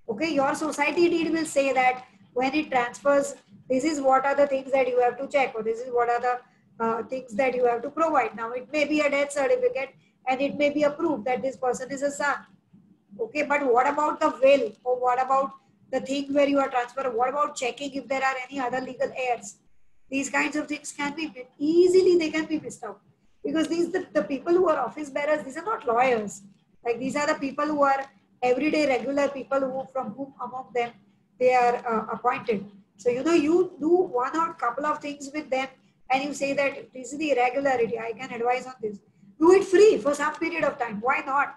Okay, your society deed will say that when it transfers, this is what are the things that you have to check, or this is what are the things that you have to provide. Now, it may be a death certificate and it may be a proof that this person is a son. Okay, but what about the will, or what about the thing where you are transferring? What about checking if there are any other legal heirs? These kinds of things can be easily, they can be missed out, because the people who are office bearers, these are not lawyers. Like these are the people who are everyday regular people who from whom among them they are appointed. So you do one or couple of things with them and you say that this is the irregularity, I can advise on this. Do it free for some period of time. Why not?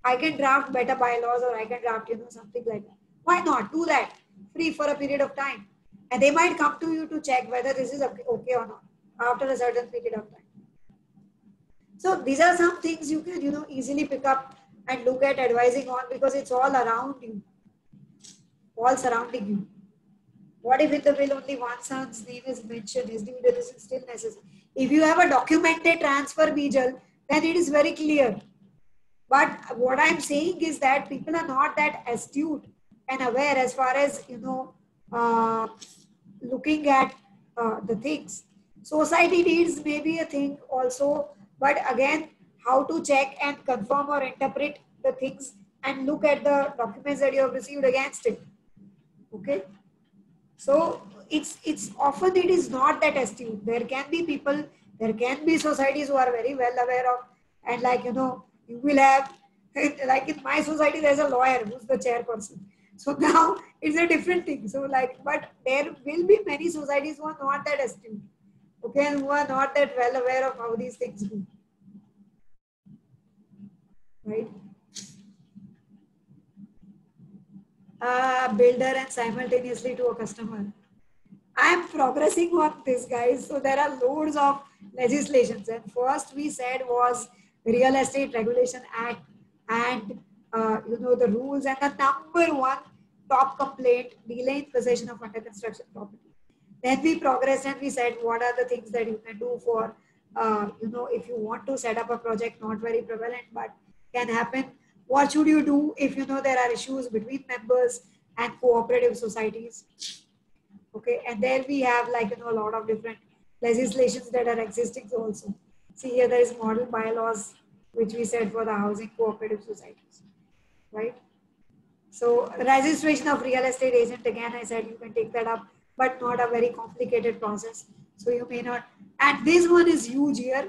I can draft better bylaws, or I can draft, something like that. Why not? Do that free for a period of time. And they might come to you to check whether this is okay or not after a certain period of time. So these are some things you can, easily pick up and look at advising on, because it's all around you, all surrounding you. What if in the will only one son's name is mentioned? His due diligence is still necessary. If you have a documented transfer, Bijal, then it is very clear. But what I'm saying is that people are not that astute and aware as far as, looking at the things. Society needs maybe a thing also, but again, how to check and confirm or interpret the things and look at the documents that you have received against it. Okay. So it's often it is not that astute. There can be people, there can be societies who are very well aware of, and like you will have, like in my society there's a lawyer who's the chairperson. So now it's a different thing. So like, but there will be many societies who are not that astute, okay, and who are not that well aware of how these things go, right? Builder and simultaneously to a customer. I am progressing on this, guys. So there are loads of legislations, and first we said was Real Estate Regulation Act, and the rules, and the number one top complaint, delay in possession of under construction property. Then we progressed and we said what are the things that you can do for if you want to set up a project, not very prevalent but can happen. What should you do if there are issues between members and cooperative societies? Okay, and there we have a lot of different legislations that are existing also. See here, there is model bylaws which we said for the housing cooperative societies, right? So registration of real estate agent, again I said you can take that up, but not a very complicated process. So you may not, and this one is huge here.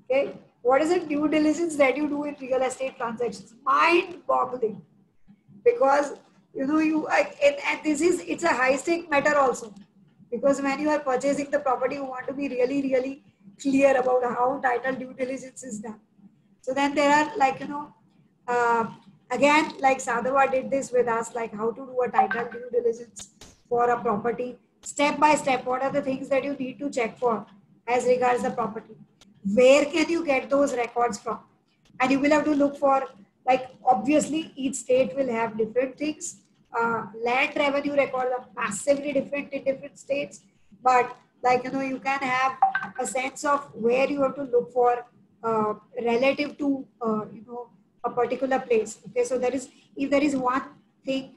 Okay, what is the due diligence that you do in real estate transactions? Mind-boggling, because and this is, it's a high stake matter also, because when you are purchasing the property, you want to be really, really clear about how title due diligence is done. So then there are again, like Sadhava did this with us, like how to do a title due diligence for a property, step by step. What are the things that you need to check for as regards the property? Where can you get those records from? And you will have to look for, like, obviously each state will have different things. Land revenue records are massively different in different states, but you can have a sense of where you have to look for relative to a particular place. Okay, so if there is one thing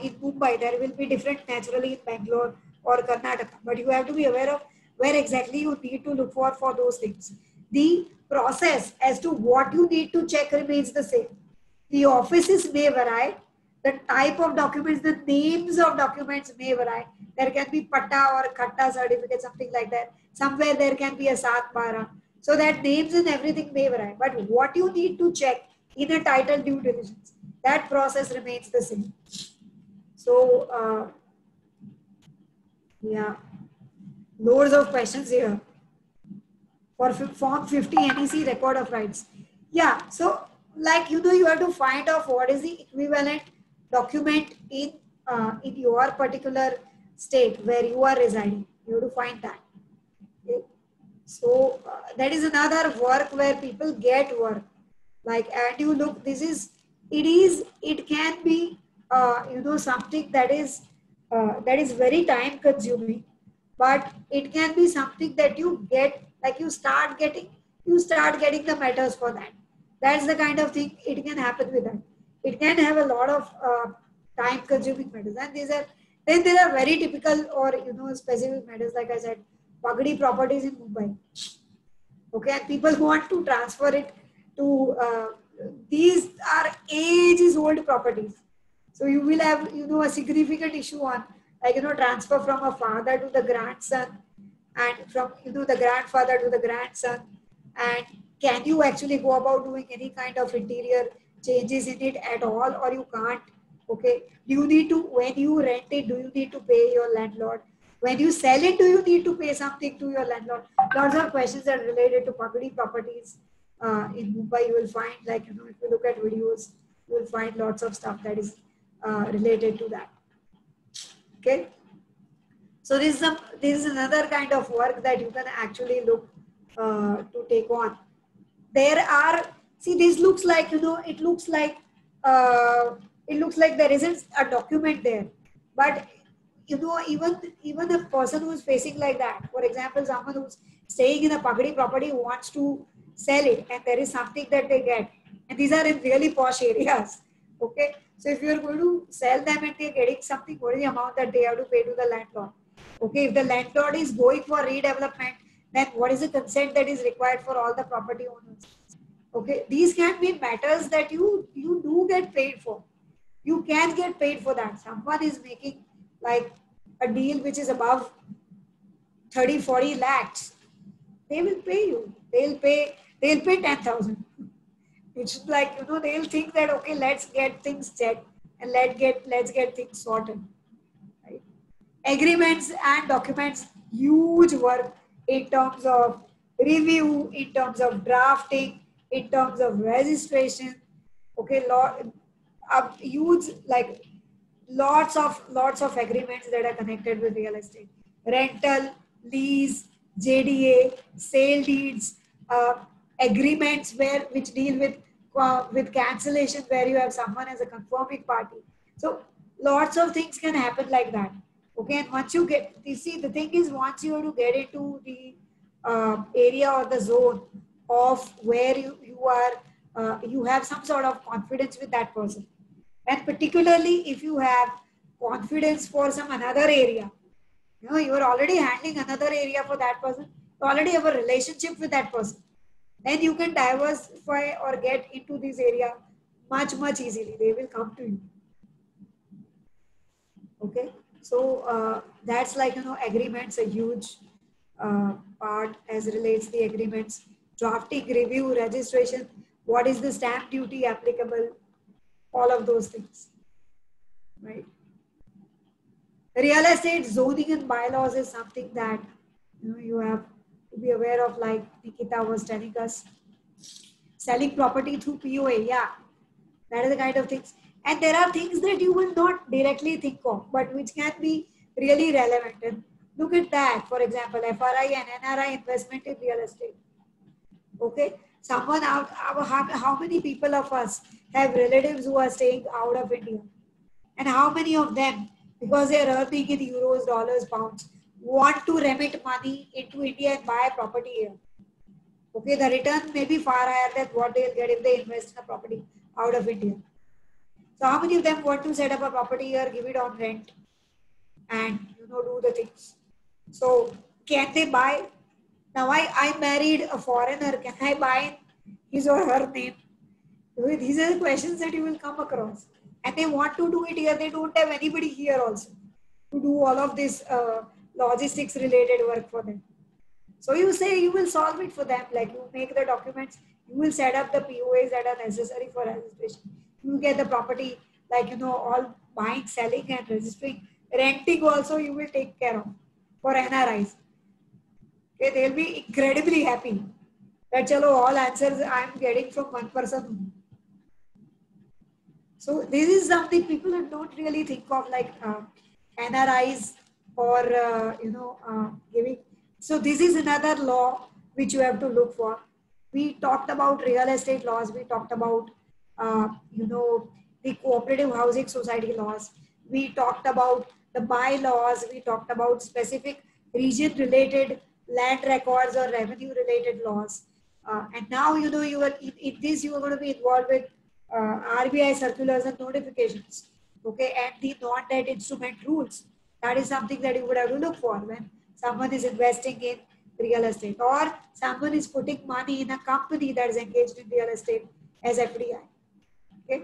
in Mumbai, there will be different naturally in Bangalore or Karnataka, but you have to be aware of where exactly you need to look for those things. The process as to what you need to check remains the same. The offices may vary, the type of documents, the names of documents may vary. There can be patta or khatta certificate, something like that. Somewhere there can be a Sat Bara. So that names and everything may vary. But what you need to check in a title due diligence, that process remains the same. So, yeah, loads of questions here. For Form 50 NEC record of rights. Yeah, so you have to find out what is the equivalent document in your particular state where you are residing. You have to find that. Okay. So that is another work where people get work. And you look, it can be something that is very time consuming, but it can be something that you get, like you start getting the matters for that. That's the kind of thing it can happen with that. It can have a lot of time consuming matters, and these are, then there are very typical or specific matters, like I said, pagadi properties in Mumbai. Okay, and people want to transfer it to these are ages old properties. So you will have a significant issue on, like transfer from a father to the grandson, and from the grandfather to the grandson. And can you actually go about doing any kind of interior changes in it at all, or you can't? Okay, do you need to, when you rent it, do you need to pay your landlord? When you sell it, do you need to pay something to your landlord? Lots of questions are related to pagadi properties. In Mumbai, you will find, like if you look at videos, you will find lots of stuff that is related to that. Okay, so this is another kind of work that you can actually look to take on. There are, see, this looks like uh, it looks like there isn't a document there, but even a person who is facing like that, for example, someone who's staying in a pagadi property wants to sell it, and there is something that they get, and these are in really posh areas. Okay, so if you're going to sell them and they're getting something, what is the amount that they have to pay to the landlord? Okay, if the landlord is going for redevelopment, then what is the consent that is required for all the property owners? Okay, these can be matters that you do get paid for. You can get paid for that. Someone is making like a deal which is above 30-40 lakhs. They will pay you. They'll pay 10,000. It's like they'll think that, okay, let's get things checked and let's get things sorted. Right? Agreements and documents, huge work in terms of review, in terms of drafting, in terms of registration. Okay, huge, like lots of agreements that are connected with real estate: rental, lease, JDA, sale deeds, agreements which deal with cancellation, where you have someone as a confirming party. So lots of things can happen like that. Okay, and once you get, you see, the thing is, once you have to get into the area or the zone of where you are, you have some sort of confidence with that person, and particularly if you have confidence for some another area, you are already handling another area for that person, you already have a relationship with that person, then you can diversify or get into this area much easily. They will come to you. Okay, so that's like agreements, a huge part as relates the agreements. Drafting, review, registration, what is the stamp duty applicable, all of those things, right? Real estate zoning and bylaws is something that you have to be aware of, like Nikita was telling us. Selling property through POA, yeah, that is the kind of things. And there are things that you will not directly think of, but which can be really relevant. And look at that, for example, FRI and NRI investment in real estate. Okay, someone out, how many people of us have relatives who are staying out of India? And how many of them, because they are earning in euros, dollars, pounds, want to remit money into India and buy a property here? Okay, the return may be far higher than what they'll get if they invest in a property out of India. So how many of them want to set up a property here, give it on rent, and do the things? So can they buy? Now I married a foreigner. Can I buy his or her name? These are the questions that you will come across. And they want to do it here. They don't have anybody here also to do all of this logistics related work for them. So you say you will solve it for them. Like you make the documents, you will set up the POAs that are necessary for registration. You get the property, like all buying, selling, and registering. Renting also you will take care of for NRIs. Okay, they'll be incredibly happy that chalo, all answers I am getting from one person. So this is something people don't really think of, like NRIs or giving. So this is another law which you have to look for. We talked about real estate laws. We talked about the cooperative housing society laws. We talked about the bylaws. We talked about specific region related land records or revenue related laws. And now, you know, you are in this, you are going to be involved with RBI circulars and notifications, okay, and the non-debt instrument rules. That is something that you would have to look for when someone is investing in real estate, or someone is putting money in a company that is engaged in real estate as FDI. Okay.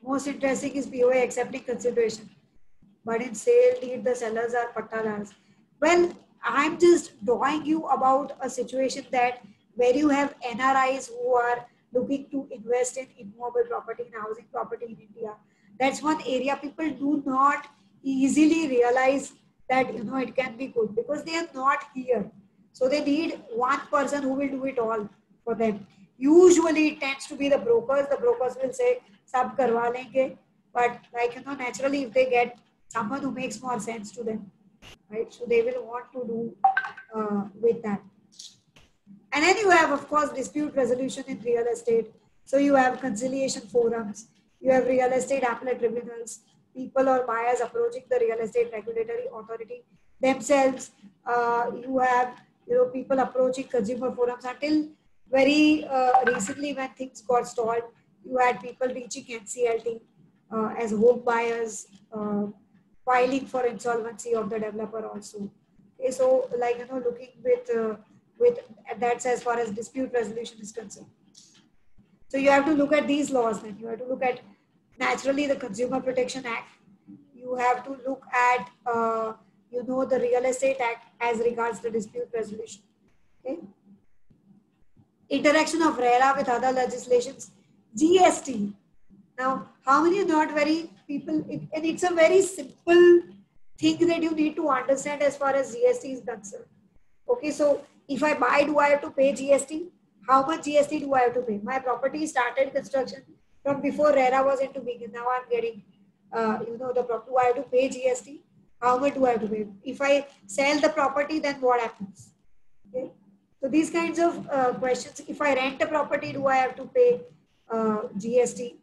Most interesting is POA accepting consideration, but in sale deed the sellers are pattadas. Well, I'm just drawing you about a situation that where you have NRIs who are looking to invest in immobile property and housing property in India. That's one area people do not easily realize that, you know, it can be good because they are not here. So they need one person who will do it all for them. Usually it tends to be the brokers. The brokers will say, sab karwa lenge. But like, you know, naturally if they get someone who makes more sense to them, right? So they will want to do with that. And then you have, of course, dispute resolution in real estate. So you have conciliation forums, you have real estate appellate tribunals, people or buyers approaching the real estate regulatory authority themselves. You have, you know, people approaching consumer forums. Until very recently, when things got stalled, you had people reaching NCLT as home buyers, filing for insolvency of the developer also. Okay, so like, you know, looking with that's as far as dispute resolution is concerned. So you have to look at these laws. Then you have to look at naturally the Consumer Protection Act. You have to look at you know, the Real Estate Act as regards the dispute resolution. Okay. Interaction of RERA with other legislations. GST. Now, how many are not very people, and it's a very simple thing that you need to understand as far as GST is concerned. Okay, so if I buy, do I have to pay GST? How much GST do I have to pay? My property started construction from before RERA was into being. Now I'm getting, you know, the property. Do I have to pay GST? How much do I have to pay? If I sell the property, then what happens? Okay, so these kinds of questions. If I rent a property, do I have to pay GST?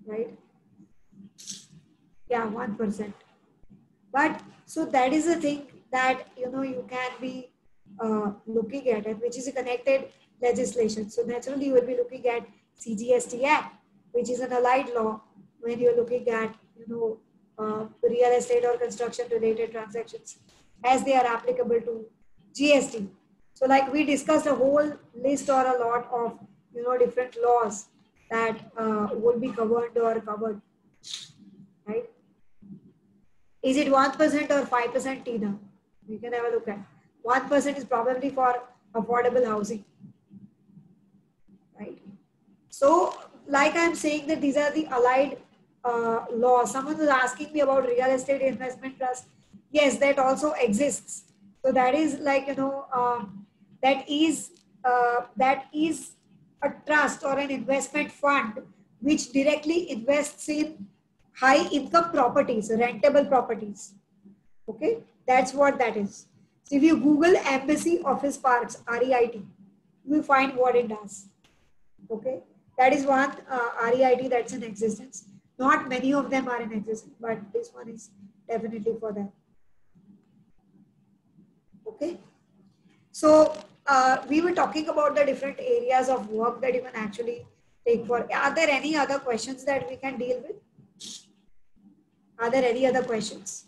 Right? Yeah, 1%. But so that is a thing that, you know, you can be looking at it, which is a connected legislation. So naturally you will be looking at CGST Act, which is an allied law when you're looking at, you know, real estate or construction related transactions as they are applicable to GST. So like we discussed a whole list or a lot of, you know, different laws that will be covered or covered, right? Is it 1% or 5%, Tina? We can have a look at. 1% is probably for affordable housing, right? So, like I'm saying that these are the allied laws. Someone was asking me about real estate investment trust. Yes, that also exists. So that is like, you know, that is a trust or an investment fund which directly invests in high income properties, rentable properties. Okay, that's what that is. So if you Google Embassy Office Parks, REIT, you will find what it does. Okay, that is one REIT that's in existence. Not many of them are in existence, but this one is definitely for them. Okay, so we were talking about the different areas of work that you can actually take for. Are there any other questions that we can deal with? Are there any other questions?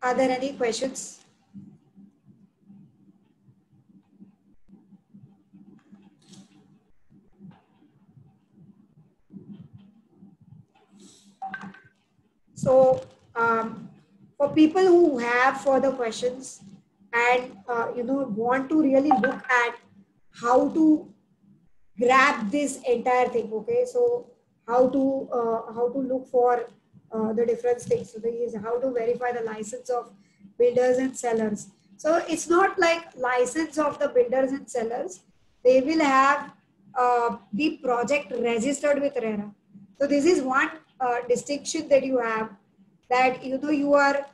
Are there any questions? So for people who have further questions and you know, want to really look at how to grab this entire thing, okay, so how to look for the different things. So there is how to verify the license of builders and sellers. So it's not like license of the builders and sellers. They will have the project registered with RERA. So this is one distinction that you have, that, you know, you are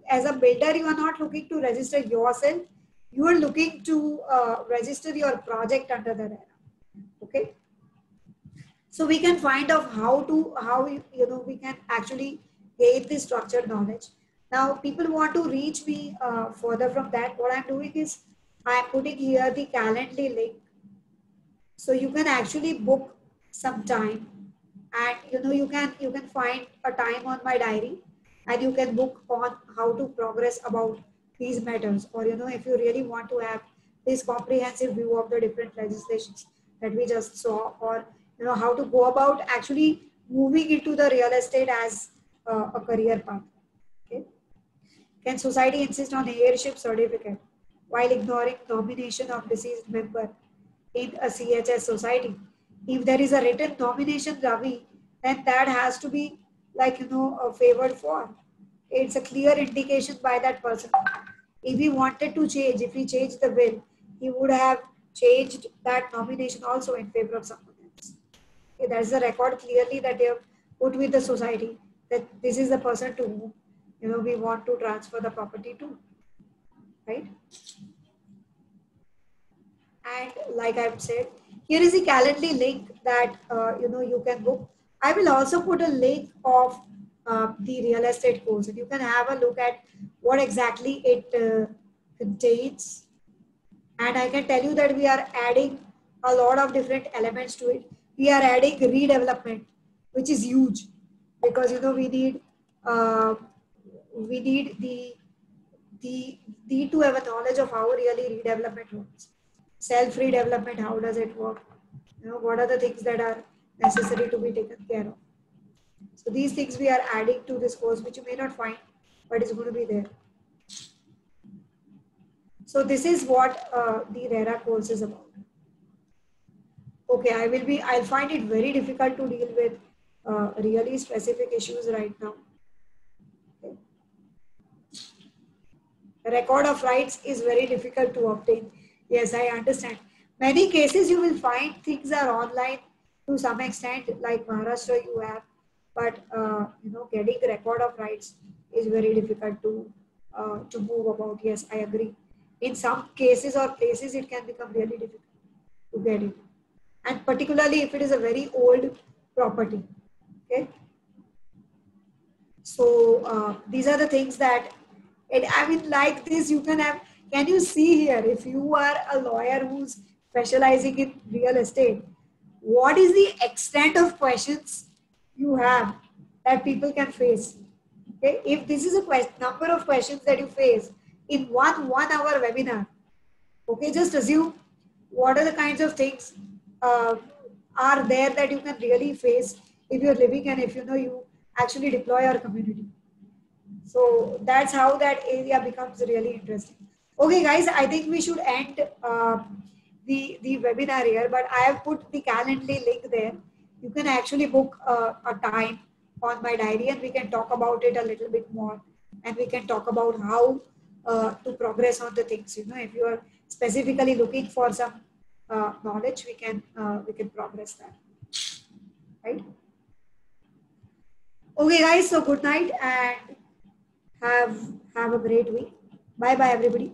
as a builder, you are not looking to register yourself. You are looking to register your project under the RERA. Okay. So we can find out how we can actually gain this structured knowledge. Now people want to reach me further from that. What I'm doing is I'm putting here the Calendly link, so you can actually book some time, and you can find a time on my diary, and you can book on how to progress about these matters, or if you really want to have this comprehensive view of the different legislations that we just saw, or how to go about actually moving into the real estate as a career path. Okay. Can society insist on heirship certificate while ignoring nomination of deceased member in a CHS society? If there is a written nomination, Ravi, then that has to be favored for. It's a clear indication by that person. If he wanted to change, if he changed the will, he would have changed that nomination also in favor of someone else. Okay, there's a record clearly that they have put with the society that this is the person to whom we want to transfer the property to, right? And like I've said, here is the Calendly link that you can book. I will also put a link of the real estate course, and you can have a look at what exactly it contains. And I can tell you that we are adding a lot of different elements to it. We are adding redevelopment, which is huge, because uh, we need to have a knowledge of how really redevelopment works. Self redevelopment, how does it work? What are the things that are necessary to be taken care of? So these things we are adding to this course, which you may not find, but it's going to be there. So this is what the RERA course is about. Okay, I'll find it very difficult to deal with really specific issues right now. Okay. The record of rights is very difficult to obtain. Yes, I understand. Many cases you will find things are online to some extent, like Maharashtra you have, but getting record of rights is very difficult to move about. Yes, I agree. In some cases or places, it can become really difficult to get it, and particularly if it is a very old property. Okay. So these are the things that, I mean, like this, you can have. Can you see here? If you are a lawyer who's specializing in real estate, what is the extent of questions you have that people can face? Okay, if this is a number of questions that you face in one hour webinar, okay, just assume what are the kinds of things uh, are there that you can really face if you're living and if you actually deploy our community. So that's how that area becomes really interesting. Okay, guys, I think we should end the webinar here, but I have put the Calendly link there. You can actually book a time on my diary, and we can talk about it a little bit more, and we can talk about how to progress on the things. If you are specifically looking for some knowledge, we can progress that, right? Okay, guys. So good night and have a great week. Bye bye, everybody.